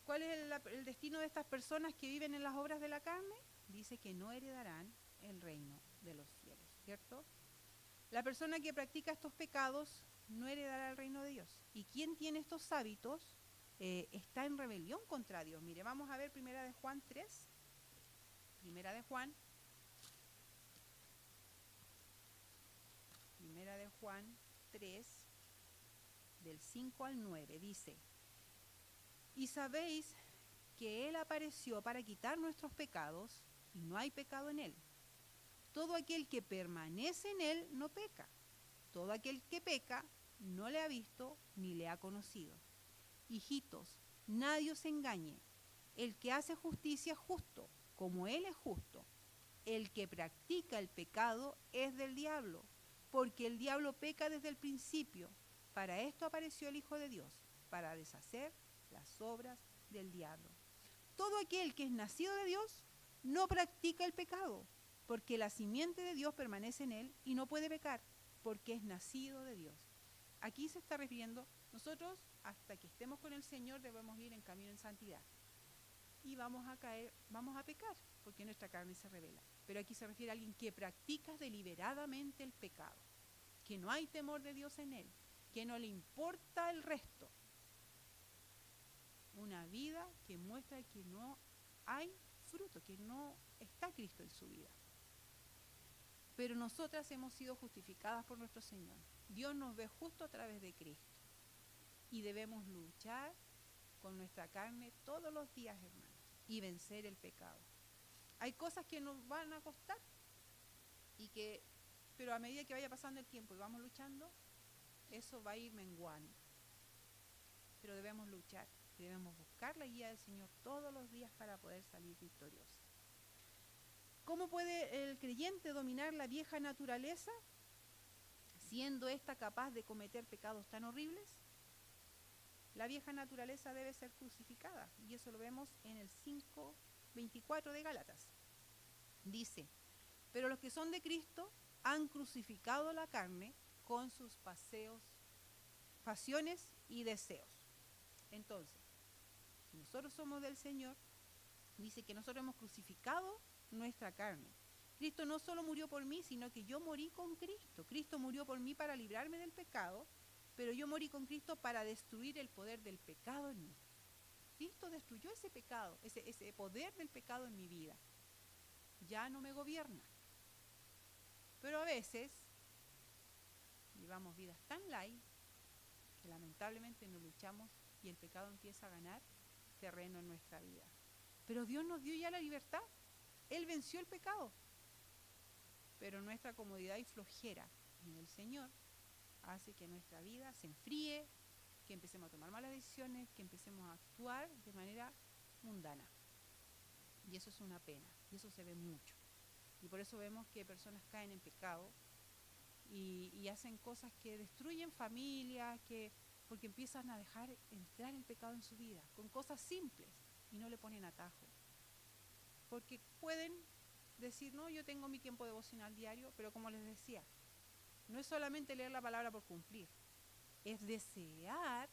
¿Cuál es el destino de estas personas que viven en las obras de la carne? Dice que no heredarán el reino de los cielos, ¿cierto? La persona que practica estos pecados no heredará el reino de Dios. Y quien tiene estos hábitos está en rebelión contra Dios. Mire, vamos a ver Primera de Juan 3. Primera de Juan 3, del 5 al 9, dice: y sabéis que Él apareció para quitar nuestros pecados, y no hay pecado en Él. Todo aquel que permanece en Él no peca. Todo aquel que peca no le ha visto ni le ha conocido. Hijitos, nadie os engañe. El que hace justicia es justo, como Él es justo. El que practica el pecado es del diablo, porque el diablo peca desde el principio. Para esto apareció el Hijo de Dios, para deshacer las obras del diablo. Todo aquel que es nacido de Dios no practica el pecado, porque la simiente de Dios permanece en él y no puede pecar, porque es nacido de Dios. Aquí se está refiriendo, nosotros hasta que estemos con el Señor debemos ir en camino en santidad. Y vamos a pecar, porque nuestra carne se revela. Pero aquí se refiere a alguien que practica deliberadamente el pecado, que no hay temor de Dios en él, que no le importa el resto. Una vida que muestra que no hay fruto, que no está Cristo en su vida. Pero nosotras hemos sido justificadas por nuestro Señor. Dios nos ve justo a través de Cristo. Y debemos luchar con nuestra carne todos los días, hermanos, y vencer el pecado. Hay cosas que nos van a costar, pero a medida que vaya pasando el tiempo y vamos luchando, eso va a ir menguando. Pero debemos luchar, debemos buscar la guía del Señor todos los días para poder salir victoriosos. ¿Cómo puede el creyente dominar la vieja naturaleza, siendo ésta capaz de cometer pecados tan horribles? La vieja naturaleza debe ser crucificada, y eso lo vemos en el 5:24 de Gálatas. Dice: Pero los que son de Cristo han crucificado la carne con sus pasiones y deseos. Entonces, si nosotros somos del Señor, dice que nosotros hemos crucificado nuestra carne. Cristo no solo murió por mí, sino que yo morí con Cristo. Cristo murió por mí para librarme del pecado, pero yo morí con Cristo para destruir el poder del pecado en mí. Cristo destruyó ese pecado, ese poder del pecado en mi vida. Ya no me gobierna. Pero a veces llevamos vidas tan light que lamentablemente nos luchamos y el pecado empieza a ganar terreno en nuestra vida. Pero Dios nos dio ya la libertad. Él venció el pecado. Pero nuestra comodidad y flojera en el Señor hace que nuestra vida se enfríe, que empecemos a tomar malas decisiones, que empecemos a actuar de manera mundana. Y eso es una pena, y eso se ve mucho. Y por eso vemos que personas caen en pecado y hacen cosas que destruyen familias, porque empiezan a dejar entrar el pecado en su vida, con cosas simples, y no le ponen atajo. Porque pueden decir, no, yo tengo mi tiempo devocional diario, pero como les decía, no es solamente leer la palabra por cumplir, es desear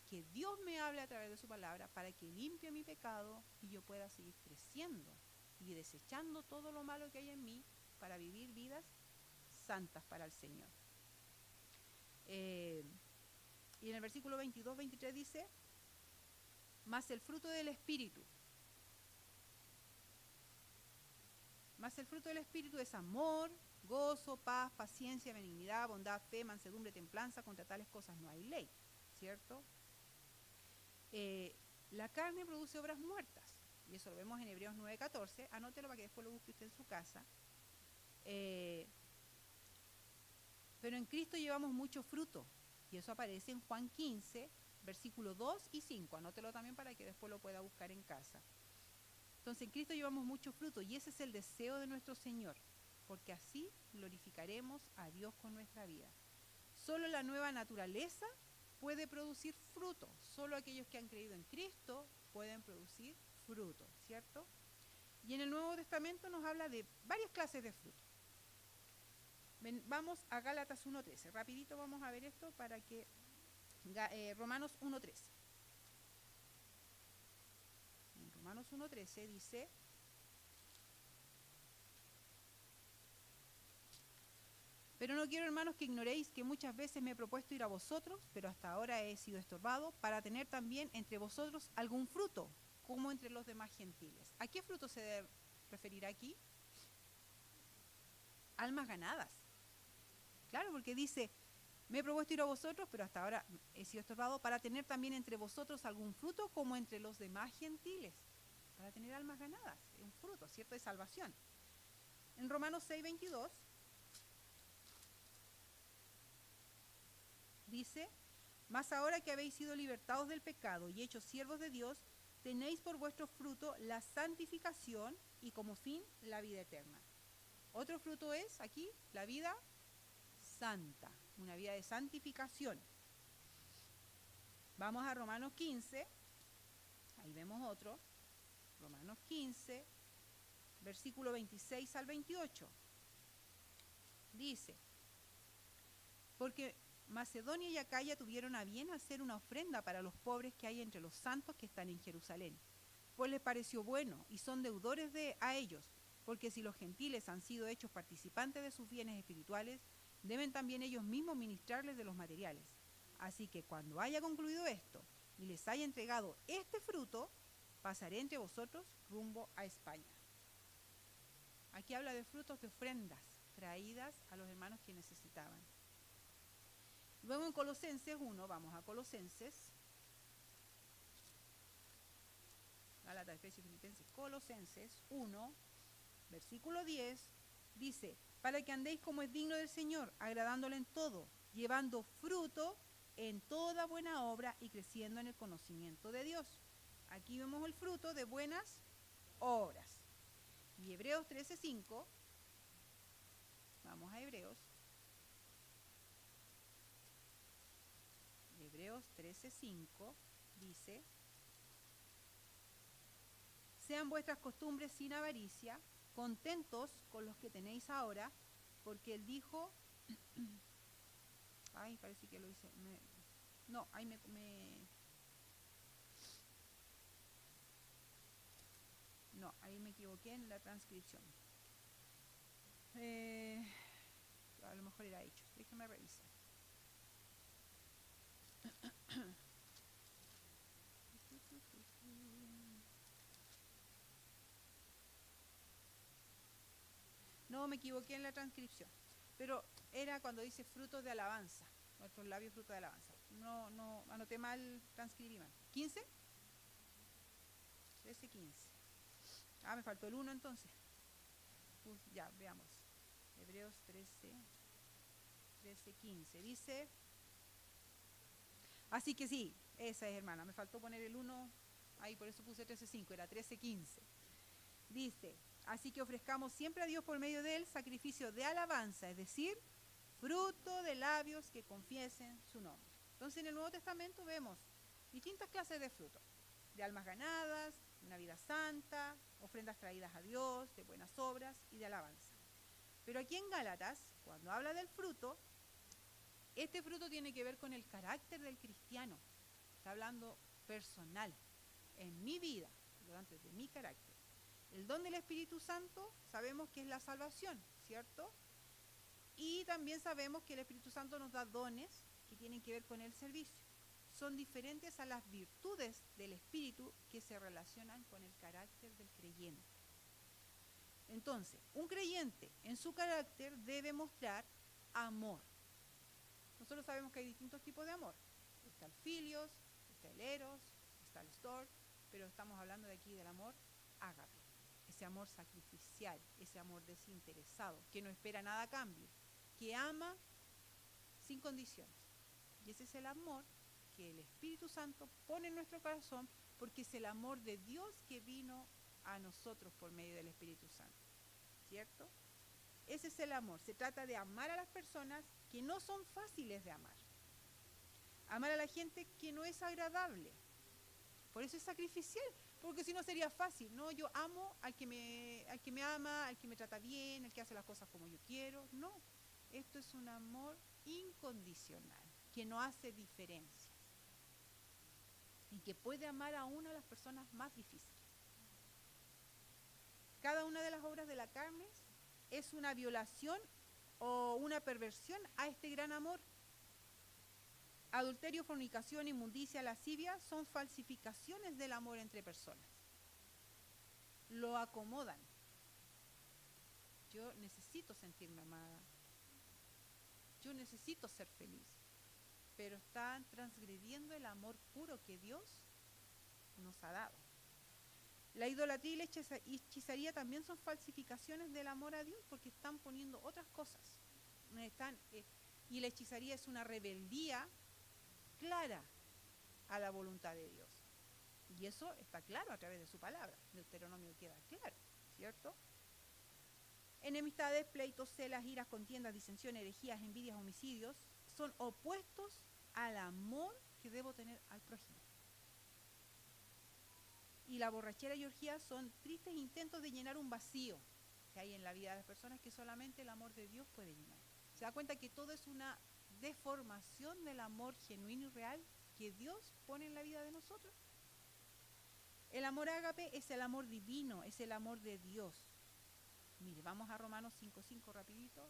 que Dios me hable a través de su palabra para que limpie mi pecado y yo pueda seguir creciendo y desechando todo lo malo que hay en mí para vivir vidas santas para el Señor. Y en el versículo 22-23 dice, mas el fruto del Espíritu. Mas el fruto del Espíritu es amor, gozo, paz, paciencia, benignidad, bondad, fe, mansedumbre, templanza. Contra tales cosas no hay ley, ¿cierto? La carne produce obras muertas, y eso lo vemos en Hebreos 9:14. Anótelo para que después lo busque usted en su casa. Pero en Cristo llevamos mucho fruto, y eso aparece en Juan 15, versículos 2 y 5. Anótelo también para que después lo pueda buscar en casa. Entonces en Cristo llevamos mucho fruto, y ese es el deseo de nuestro Señor, porque así glorificaremos a Dios con nuestra vida. Solo la nueva naturaleza puede producir fruto. Solo aquellos que han creído en Cristo pueden producir fruto, ¿cierto? Y en el Nuevo Testamento nos habla de varias clases de fruto. Vamos a Gálatas 1:13. Rapidito vamos a ver esto para que... Romanos 1:13. En Romanos 1:13 dice... Pero no quiero, hermanos, que ignoréis que muchas veces me he propuesto ir a vosotros, pero hasta ahora he sido estorbado, para tener también entre vosotros algún fruto, como entre los demás gentiles. ¿A qué fruto se debe referir aquí? Almas ganadas. Claro, porque dice, me he propuesto ir a vosotros, pero hasta ahora he sido estorbado, para tener también entre vosotros algún fruto, como entre los demás gentiles. Para tener almas ganadas, un fruto, ¿cierto?, de salvación. En Romanos 6:22... dice, mas ahora que habéis sido libertados del pecado y hechos siervos de Dios, tenéis por vuestro fruto la santificación y como fin la vida eterna. Otro fruto es aquí la vida santa, una vida de santificación. Vamos a Romanos 15, ahí vemos otro, Romanos 15, versículo 26 al 28. Dice, porque Macedonia y Acaya tuvieron a bien hacer una ofrenda para los pobres que hay entre los santos que están en Jerusalén, pues les pareció bueno y son deudores a ellos, porque si los gentiles han sido hechos participantes de sus bienes espirituales, deben también ellos mismos ministrarles de los materiales. Así que cuando haya concluido esto y les haya entregado este fruto, pasaré entre vosotros rumbo a España. Aquí habla de frutos de ofrendas traídas a los hermanos que necesitaban. Luego en Colosenses 1, vamos a Colosenses, Gálatas, Efesios, Filipenses, Colosenses 1, versículo 10, dice, para que andéis como es digno del Señor, agradándole en todo, llevando fruto en toda buena obra y creciendo en el conocimiento de Dios. Aquí vemos el fruto de buenas obras. Y Hebreos 13:5, vamos a Hebreos 13:5 dice, sean vuestras costumbres sin avaricia, contentos con los que tenéis ahora, porque Él dijo, ay, parece que lo hice, no, ahí no, ahí me equivoqué en la transcripción. A lo mejor era hecho, déjeme revisar. No, me equivoqué en la transcripción, pero era cuando dice frutos de alabanza, nuestros labios frutos de alabanza. No, anoté mal, transcribí mal. ¿15? 13, 15. Ah, me faltó el 1 entonces. Ya, veamos. Hebreos 13, 15. Dice, así que sí, esa es, hermana, me faltó poner el 1, ahí por eso puse 13:5, era 13:15. Dice, así que ofrezcamos siempre a Dios por medio de él sacrificio de alabanza, es decir, fruto de labios que confiesen su nombre. Entonces en el Nuevo Testamento vemos distintas clases de frutos, de almas ganadas, una vida santa, ofrendas traídas a Dios, de buenas obras y de alabanza. Pero aquí en Gálatas, cuando habla del fruto, este fruto tiene que ver con el carácter del cristiano. Está hablando personal, en mi vida, delante de mi carácter. El don del Espíritu Santo sabemos que es la salvación, ¿cierto? Y también sabemos que el Espíritu Santo nos da dones que tienen que ver con el servicio. Son diferentes a las virtudes del Espíritu que se relacionan con el carácter del creyente. Entonces, un creyente en su carácter debe mostrar amor. Nosotros sabemos que hay distintos tipos de amor. Está el filios, está el eros, está el storge, pero estamos hablando de aquí del amor ágape. Ese amor sacrificial, ese amor desinteresado, que no espera nada a cambio, que ama sin condiciones. Y ese es el amor que el Espíritu Santo pone en nuestro corazón, porque es el amor de Dios que vino a nosotros por medio del Espíritu Santo, ¿cierto? Ese es el amor. Se trata de amar a las personas que no son fáciles de amar. Amar a la gente que no es agradable. Por eso es sacrificial, porque si no sería fácil, ¿no? Yo amo al que me ama, al que me trata bien, al que hace las cosas como yo quiero. No, esto es un amor incondicional, que no hace diferencias y que puede amar aún a las personas más difíciles. Cada una de las obras de la carne es una violación o una perversión a este gran amor. Adulterio, fornicación, inmundicia, lascivia son falsificaciones del amor entre personas. Lo acomodan. Yo necesito sentirme amada. Yo necesito ser feliz. Pero están transgrediendo el amor puro que Dios nos ha dado. La idolatría y la hechizaría también son falsificaciones del amor a Dios, porque están poniendo otras cosas. Y la hechizaría es una rebeldía clara a la voluntad de Dios. Y eso está claro a través de su palabra. Deuteronomio queda claro, ¿cierto? Enemistades, pleitos, celas, iras, contiendas, disensiones, herejías, envidias, homicidios son opuestos al amor que debo tener al prójimo. Y la borrachera y orgía son tristes intentos de llenar un vacío que hay en la vida de las personas que solamente el amor de Dios puede llenar. ¿Se da cuenta que todo es una deformación del amor genuino y real que Dios pone en la vida de nosotros? El amor ágape es el amor divino, es el amor de Dios. Mire, vamos a Romanos 5:5 rapidito.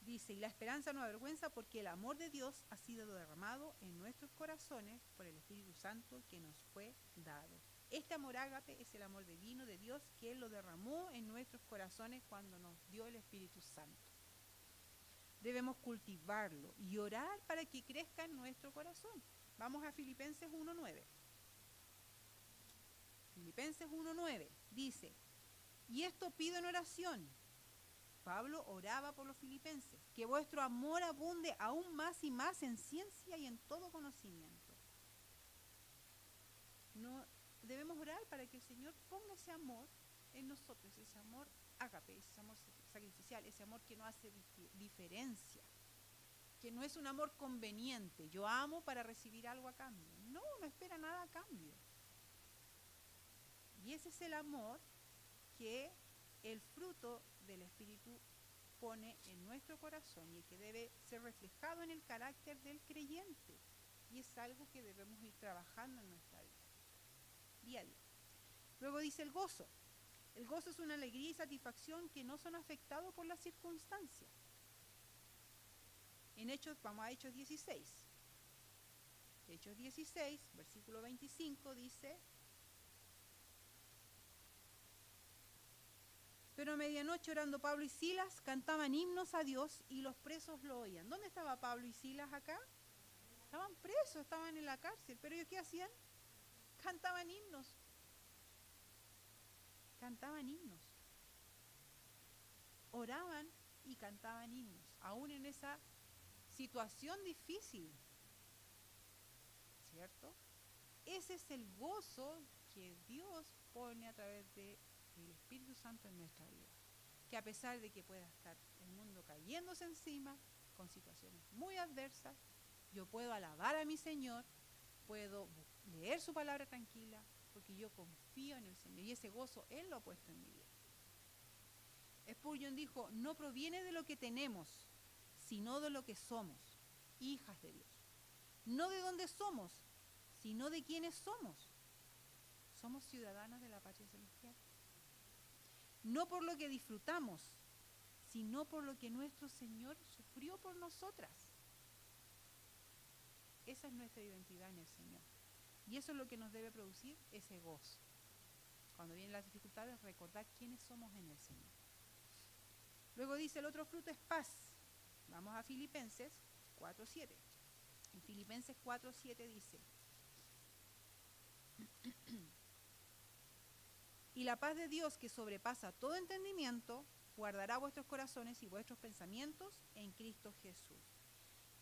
Dice, y la esperanza no avergüenza porque el amor de Dios ha sido derramado en nuestros corazones por el Espíritu Santo que nos fue dado. Este amor ágape es el amor divino de Dios que Él lo derramó en nuestros corazones cuando nos dio el Espíritu Santo. Debemos cultivarlo y orar para que crezca en nuestro corazón. Vamos a Filipenses 1:9. Filipenses 1:9 dice, y esto pido en oración. Pablo oraba por los filipenses, que vuestro amor abunde aún más y más en ciencia y en todo conocimiento. No, debemos orar para que el Señor ponga ese amor en nosotros, ese amor ágape, ese amor sacrificial, ese amor que no hace diferencia, que no es un amor conveniente. Yo amo para recibir algo a cambio. No, no espera nada a cambio. Y ese es el amor que el fruto del Espíritu pone en nuestro corazón y que debe ser reflejado en el carácter del creyente. Y es algo que debemos ir trabajando en nuestra vida, día a día. Luego dice el gozo. El gozo es una alegría y satisfacción que no son afectados por las circunstancias. En Hechos, vamos a Hechos 16. Hechos 16, versículo 25 dice: pero a medianoche, orando Pablo y Silas, cantaban himnos a Dios y los presos lo oían. ¿Dónde estaba Pablo y Silas acá? Estaban presos, estaban en la cárcel. ¿Pero ellos qué hacían? Cantaban himnos. Cantaban himnos. Oraban y cantaban himnos, aún en esa situación difícil. ¿Cierto? Ese es el gozo que Dios pone a través del Espíritu Santo en nuestra vida. Que a pesar de que pueda estar el mundo cayéndose encima, con situaciones muy adversas, yo puedo alabar a mi Señor, puedo leer su palabra tranquila, porque yo confío en el Señor y ese gozo Él lo ha puesto en mi vida. Spurgeon dijo: no proviene de lo que tenemos, sino de lo que somos, hijas de Dios. No de dónde somos, sino de quiénes somos. Somos ciudadanos de la patria celestial. No por lo que disfrutamos, sino por lo que nuestro Señor sufrió por nosotras. Esa es nuestra identidad en el Señor. Y eso es lo que nos debe producir ese gozo. Cuando vienen las dificultades, recordar quiénes somos en el Señor. Luego dice, el otro fruto es paz. Vamos a Filipenses 4:7. En Filipenses 4:7 dice: y la paz de Dios, que sobrepasa todo entendimiento, guardará vuestros corazones y vuestros pensamientos en Cristo Jesús.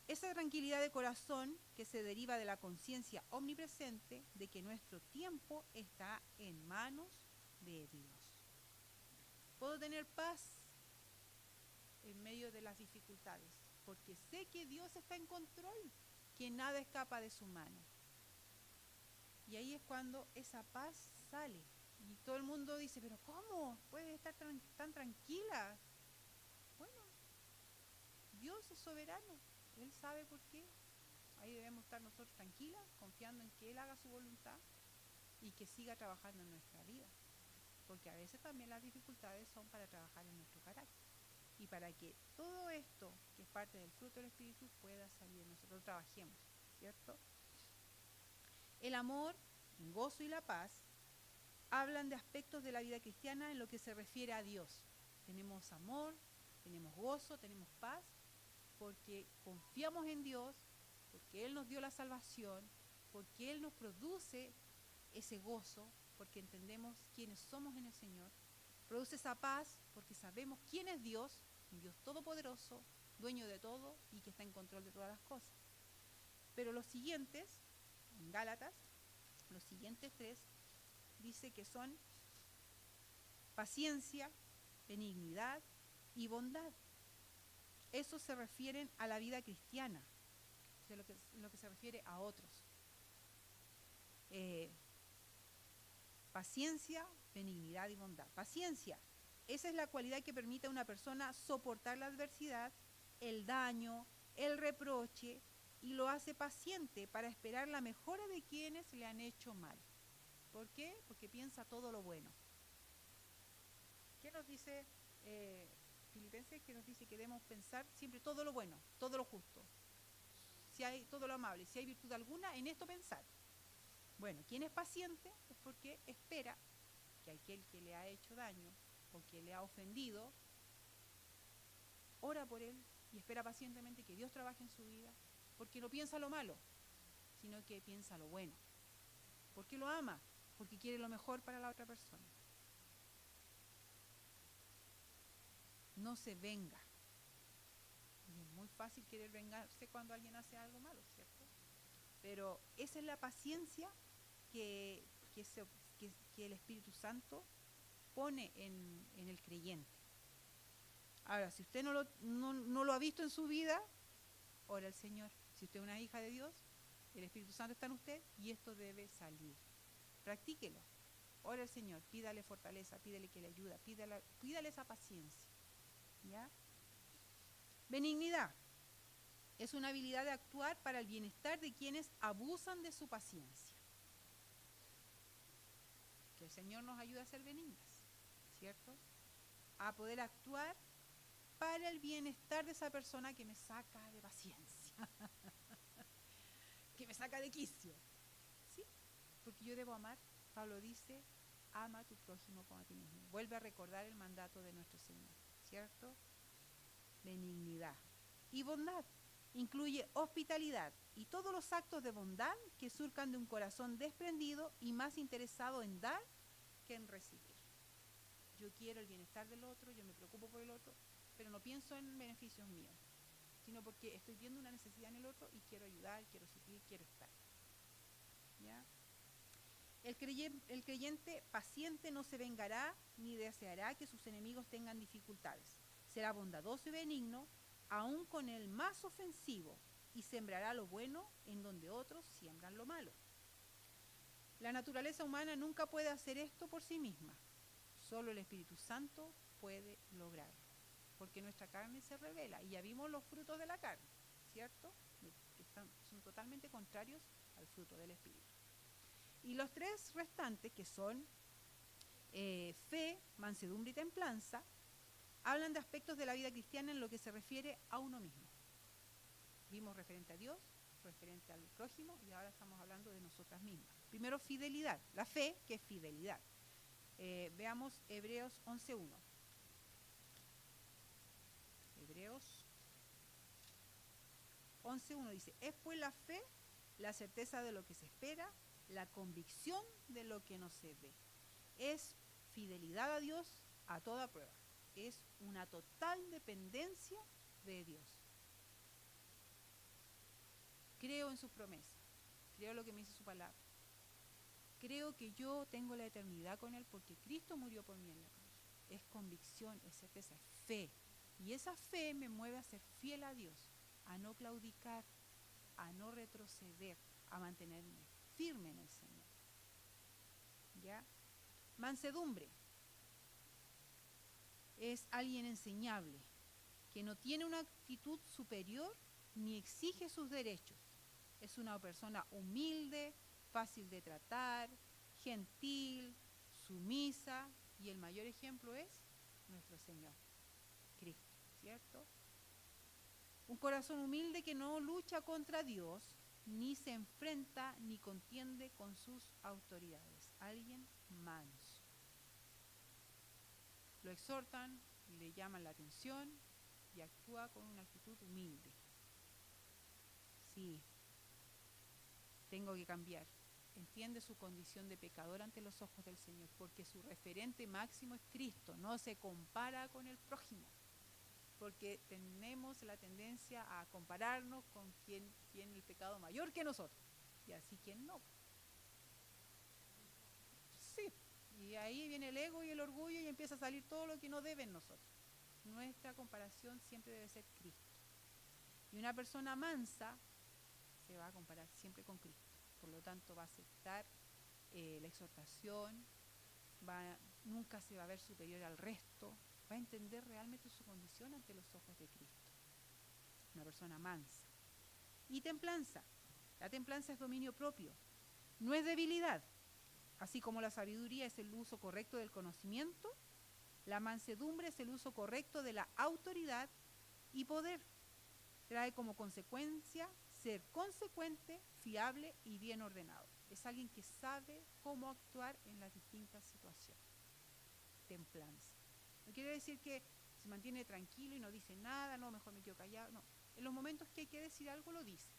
Esa tranquilidad de corazón que se deriva de la conciencia omnipresente de que nuestro tiempo está en manos de Dios. Puedo tener paz en medio de las dificultades, porque sé que Dios está en control, que nada escapa de su mano. Y ahí es cuando esa paz sale. Y todo el mundo dice, pero ¿cómo puedes estar tan tranquila? Bueno, Dios es soberano, Él sabe por qué. Ahí debemos estar nosotros tranquilas, confiando en que Él haga su voluntad y que siga trabajando en nuestra vida. Porque a veces también las dificultades son para trabajar en nuestro carácter. Y para que todo esto, que es parte del fruto del Espíritu, pueda salir, nosotros trabajemos, ¿cierto? El amor, el gozo y la paz hablan de aspectos de la vida cristiana en lo que se refiere a Dios. Tenemos amor, tenemos gozo, tenemos paz, porque confiamos en Dios, porque Él nos dio la salvación, porque Él nos produce ese gozo, porque entendemos quiénes somos en el Señor. Produce esa paz porque sabemos quién es Dios, un Dios todopoderoso, dueño de todo y que está en control de todas las cosas. Pero los siguientes, en Gálatas, los siguientes tres, dice que son paciencia, benignidad y bondad. Eso se refieren a la vida cristiana, de lo que se refiere a otros. Paciencia, benignidad y bondad. Paciencia, esa es la cualidad que permite a una persona soportar la adversidad, el daño, el reproche, y lo hace paciente para esperar la mejora de quienes le han hecho mal. ¿Por qué? Porque piensa todo lo bueno. ¿Qué nos dice Filipenses? Que nos dice que debemos pensar siempre todo lo bueno, todo lo justo, si hay todo lo amable, si hay virtud alguna, en esto pensar. Bueno, quien es paciente es porque espera que aquel que le ha hecho daño o que le ha ofendido, ora por él y espera pacientemente que Dios trabaje en su vida, porque no piensa lo malo, sino que piensa lo bueno. Porque lo ama, porque quiere lo mejor para la otra persona. No se venga. Y es muy fácil querer vengarse cuando alguien hace algo malo, ¿cierto? Pero esa es la paciencia que el Espíritu Santo pone en el creyente. Ahora, si usted no lo ha visto en su vida, ora al Señor. Si usted es una hija de Dios, el Espíritu Santo está en usted y esto debe salir. Practíquelo. Ora al Señor, pídale fortaleza, pídale que le ayude, pídale esa paciencia. ¿Ya? Benignidad es una habilidad de actuar para el bienestar de quienes abusan de su paciencia. Que el Señor nos ayude a ser benignas, ¿cierto? A poder actuar para el bienestar de esa persona que me saca de paciencia, que me saca de quicio. ¿Sí? Porque yo debo amar. Pablo dice, ama a tu prójimo como a ti mismo. Vuelve a recordar el mandato de nuestro Señor, ¿cierto? Benignidad. Y bondad incluye hospitalidad y todos los actos de bondad que surcan de un corazón desprendido y más interesado en dar que en recibir. Yo quiero el bienestar del otro, yo me preocupo por el otro, pero no pienso en beneficios míos, sino porque estoy viendo una necesidad en el otro y quiero ayudar, quiero servir, quiero estar. ¿Ya? El creyente paciente no se vengará ni deseará que sus enemigos tengan dificultades. Será bondadoso y benigno, aun con el más ofensivo, y sembrará lo bueno en donde otros siembran lo malo. La naturaleza humana nunca puede hacer esto por sí misma. Solo el Espíritu Santo puede lograrlo, porque nuestra carne se revela, y ya vimos los frutos de la carne, ¿cierto? Que son totalmente contrarios al fruto del Espíritu. Y los tres restantes, que son fe, mansedumbre y templanza, hablan de aspectos de la vida cristiana en lo que se refiere a uno mismo. Vimos referente a Dios, referente al prójimo, y ahora estamos hablando de nosotras mismas. Primero, fidelidad. La fe, que es fidelidad. Veamos Hebreos 11:1. Hebreos 11:1 dice, es pues la fe, la certeza de lo que se espera, la convicción de lo que no se ve. Es fidelidad a Dios a toda prueba. Es una total dependencia de Dios. Creo en sus promesas, creo lo que me dice su palabra. Creo que yo tengo la eternidad con Él porque Cristo murió por mí en la cruz. Es convicción, es certeza, es fe. Y esa fe me mueve a ser fiel a Dios, a no claudicar, a no retroceder, a mantenerme firme en el Señor. ¿Ya? Mansedumbre. Es alguien enseñable, que no tiene una actitud superior ni exige sus derechos. Es una persona humilde, fácil de tratar, gentil, sumisa, y el mayor ejemplo es nuestro Señor, Cristo, ¿cierto? Un corazón humilde que no lucha contra Dios, ni se enfrenta ni contiende con sus autoridades. Alguien manso. Lo exhortan, le llaman la atención y actúa con una actitud humilde. Sí, tengo que cambiar. Entiende su condición de pecador ante los ojos del Señor, porque su referente máximo es Cristo, no se compara con el prójimo, porque tenemos la tendencia a compararnos con quien tiene el pecado mayor que nosotros, y así quien no. Sí, y ahí viene el ego y el orgullo y empieza a salir todo lo que no debe en nosotros. Nuestra comparación siempre debe ser Cristo. Y una persona mansa se va a comparar siempre con Cristo. Por lo tanto, va a aceptar la exhortación, nunca se va a ver superior al resto, va a entender realmente su condición ante los ojos de Cristo. Una persona mansa. Y templanza. La templanza es dominio propio, no es debilidad. Así como la sabiduría es el uso correcto del conocimiento, la mansedumbre es el uso correcto de la autoridad y poder. Trae como consecuencia ser consecuente, fiable y bien ordenado. Es alguien que sabe cómo actuar en las distintas situaciones. Templanza. No quiere decir que se mantiene tranquilo y no dice nada, no, mejor me quedo callado. No, en los momentos que hay que decir algo lo dice,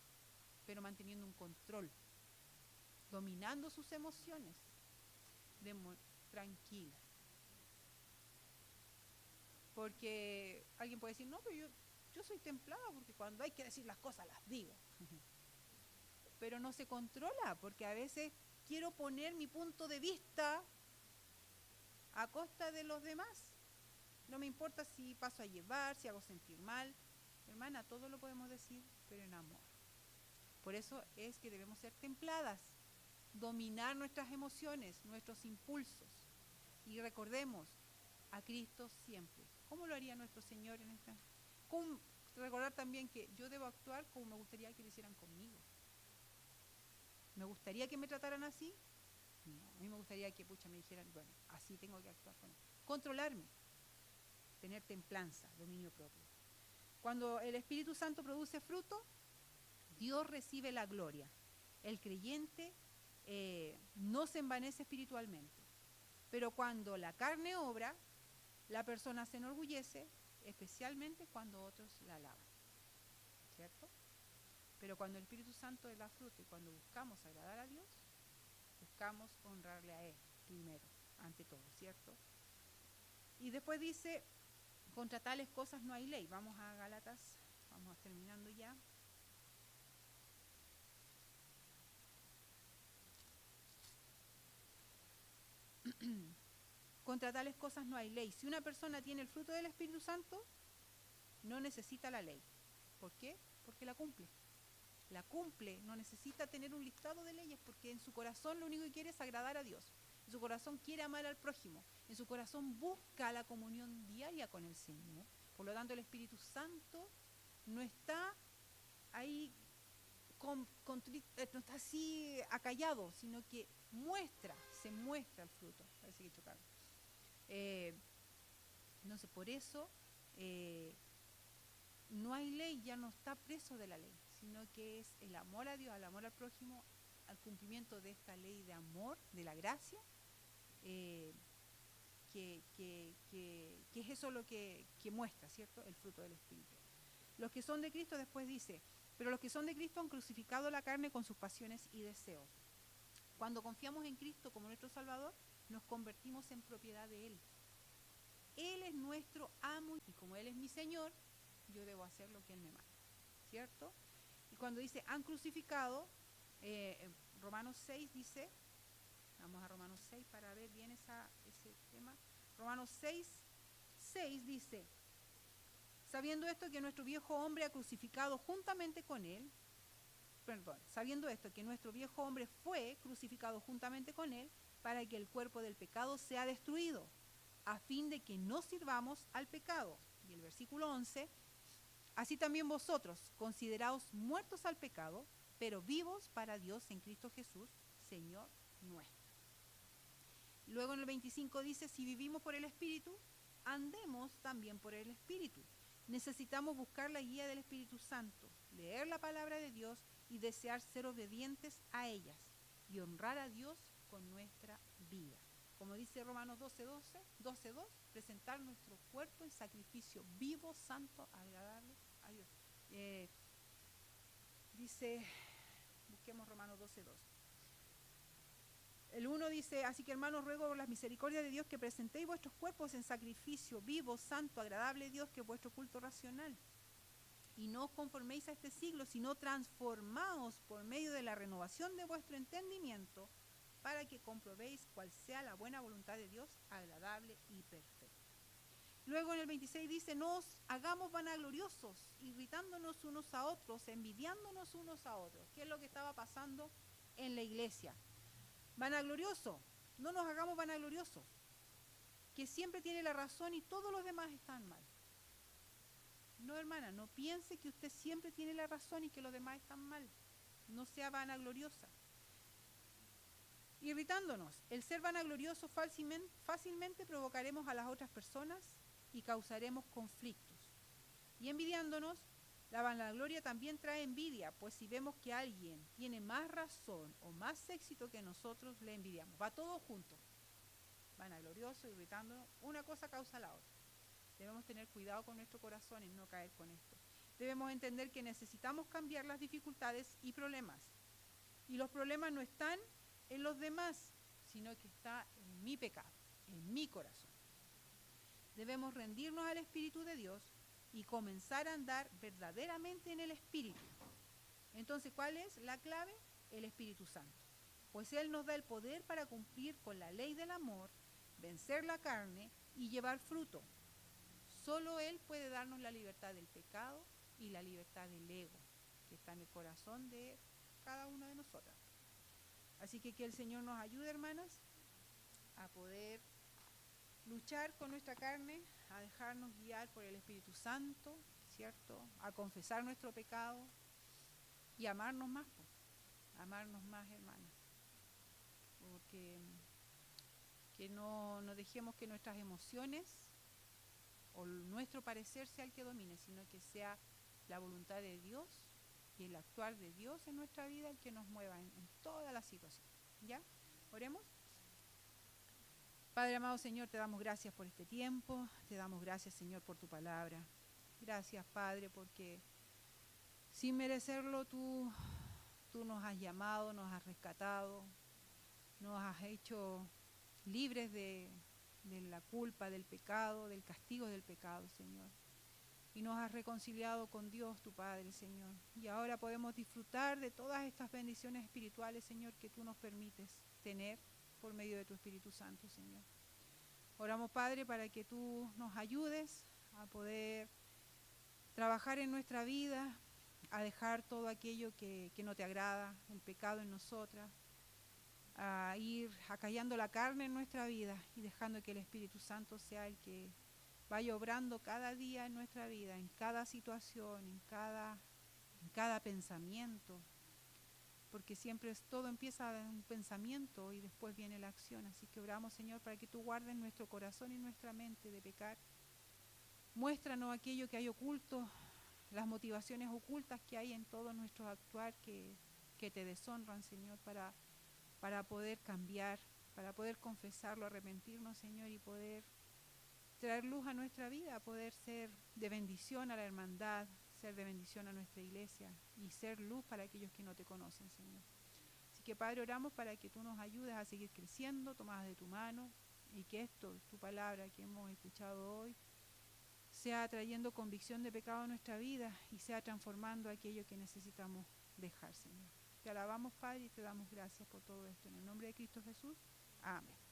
pero manteniendo un control, dominando sus emociones, tranquila. Porque alguien puede decir, no, pero yo soy templada porque cuando hay que decir las cosas las digo. Pero no se controla, porque a veces quiero poner mi punto de vista a costa de los demás. No me importa si paso a llevar, si hago sentir mal. Hermana, todo lo podemos decir, pero en amor. Por eso es que debemos ser templadas, dominar nuestras emociones, nuestros impulsos. Y recordemos a Cristo siempre. ¿Cómo lo haría nuestro Señor en esta? Recordar también que yo debo actuar como me gustaría que lo hicieran conmigo. ¿Me gustaría que me trataran así? No, a mí me gustaría que me dijeran, bueno, así tengo que actuar con él. Controlarme, tener templanza, dominio propio. Cuando el Espíritu Santo produce fruto, Dios recibe la gloria. El creyente no se envanece espiritualmente. Pero cuando la carne obra, la persona se enorgullece, especialmente cuando otros la alaban. ¿Cierto? Pero cuando el Espíritu Santo da fruto y cuando buscamos agradar a Dios, buscamos honrarle a Él primero, ante todo, ¿cierto? Y después dice, contra tales cosas no hay ley. Vamos a Gálatas, vamos terminando ya. Contra tales cosas no hay ley. Si una persona tiene el fruto del Espíritu Santo, no necesita la ley. ¿Por qué? Porque la cumple. La cumple, no necesita tener un listado de leyes, porque en su corazón lo único que quiere es agradar a Dios. En su corazón quiere amar al prójimo. En su corazón busca la comunión diaria con el Señor. Por lo tanto, el Espíritu Santo no está ahí no está así acallado, sino que se muestra el fruto. Parece que chocaron. Entonces, por eso no hay ley, ya no está preso de la ley, sino que es el amor a Dios, al amor al prójimo, al cumplimiento de esta ley de amor, de la gracia, que es eso lo que muestra, ¿cierto? El fruto del Espíritu. Los que son de Cristo, después dice, pero los que son de Cristo han crucificado la carne con sus pasiones y deseos. Cuando confiamos en Cristo como nuestro Salvador, nos convertimos en propiedad de Él. Él es nuestro amo y como Él es mi Señor, yo debo hacer lo que Él me manda, ¿cierto? Y cuando dice han crucificado, Romanos 6 dice, vamos a Romanos 6 para ver bien ese tema. Romanos 6 dice, sabiendo esto que nuestro viejo hombre ha crucificado juntamente con Él, sabiendo esto que nuestro viejo hombre fue crucificado juntamente con Él, para que el cuerpo del pecado sea destruido, a fin de que no sirvamos al pecado. Y el versículo 11, así también vosotros, consideraos muertos al pecado, pero vivos para Dios en Cristo Jesús, Señor nuestro. Luego en el 25 dice, si vivimos por el Espíritu, andemos también por el Espíritu. Necesitamos buscar la guía del Espíritu Santo, leer la palabra de Dios y desear ser obedientes a ellas y honrar a Dios con nuestra vida. Como dice Romanos 12:2, presentar nuestro cuerpo en sacrificio vivo, santo, agradable a Dios. Dice, busquemos Romanos 12:2. El 1 dice, así que hermanos, ruego por las misericordias de Dios que presentéis vuestros cuerpos en sacrificio vivo, santo, agradable a Dios, que es vuestro culto racional. Y no os conforméis a este siglo, sino transformaos por medio de la renovación de vuestro entendimiento, para que comprobéis cuál sea la buena voluntad de Dios, agradable y perfecta. Luego en el 26 dice, no os hagamos vanagloriosos, irritándonos unos a otros, envidiándonos unos a otros. ¿Qué es lo que estaba pasando en la iglesia? Vanaglorioso, no nos hagamos vanagloriosos, que siempre tiene la razón y todos los demás están mal. No, hermana, no piense que usted siempre tiene la razón y que los demás están mal. No sea vanagloriosa. Irritándonos, el ser vanaglorioso fácilmente provocaremos a las otras personas y causaremos conflictos. Y envidiándonos, la vanagloria también trae envidia, pues si vemos que alguien tiene más razón o más éxito que nosotros, le envidiamos. Va todo junto. Vanaglorioso, irritándonos, una cosa causa la otra. Debemos tener cuidado con nuestro corazón y no caer con esto. Debemos entender que necesitamos cambiar las dificultades y problemas. Y los problemas no están en los demás, sino que está en mi pecado, en mi corazón. Debemos rendirnos al Espíritu de Dios y comenzar a andar verdaderamente en el Espíritu. Entonces, ¿cuál es la clave? El Espíritu Santo. Pues Él nos da el poder para cumplir con la ley del amor, vencer la carne y llevar fruto. Solo Él puede darnos la libertad del pecado y la libertad del ego, que está en el corazón de cada una de nosotras. Así que el Señor nos ayude, hermanas, a poder luchar con nuestra carne, a dejarnos guiar por el Espíritu Santo, ¿cierto? A confesar nuestro pecado y amarnos más, hermanas. Porque que no dejemos que nuestras emociones o nuestro parecer sea el que domine, sino que sea la voluntad de Dios y el actuar de Dios en nuestra vida el que nos mueva en toda la situación. ¿Ya? Oremos. Padre amado Señor, te damos gracias por este tiempo, te damos gracias Señor por tu palabra. Gracias Padre porque sin merecerlo tú nos has llamado, nos has rescatado, nos has hecho libres de la culpa, del pecado, del castigo del pecado, Señor. Y nos has reconciliado con Dios, tu Padre, Señor. Y ahora podemos disfrutar de todas estas bendiciones espirituales, Señor, que tú nos permites tener por medio de tu Espíritu Santo, Señor. Oramos, Padre, para que tú nos ayudes a poder trabajar en nuestra vida, a dejar todo aquello que no te agrada, el pecado en nosotras, a ir acallando la carne en nuestra vida y dejando que el Espíritu Santo sea el que vaya obrando cada día en nuestra vida, en cada situación, en cada pensamiento, porque siempre todo empieza en un pensamiento y después viene la acción. Así que oramos, Señor, para que tú guardes nuestro corazón y nuestra mente de pecar. Muéstranos aquello que hay oculto, las motivaciones ocultas que hay en todo nuestro actuar que te deshonran, Señor, para poder cambiar, para poder confesarlo, arrepentirnos, Señor, y poder traer luz a nuestra vida, poder ser de bendición a la hermandad, ser de bendición a nuestra iglesia y ser luz para aquellos que no te conocen, Señor. Así que, Padre, oramos para que tú nos ayudes a seguir creciendo, tomadas de tu mano, y que esto, tu palabra que hemos escuchado hoy, sea trayendo convicción de pecado a nuestra vida y sea transformando aquello que necesitamos dejar, Señor. Te alabamos, Padre, y te damos gracias por todo esto. En el nombre de Cristo Jesús. Amén.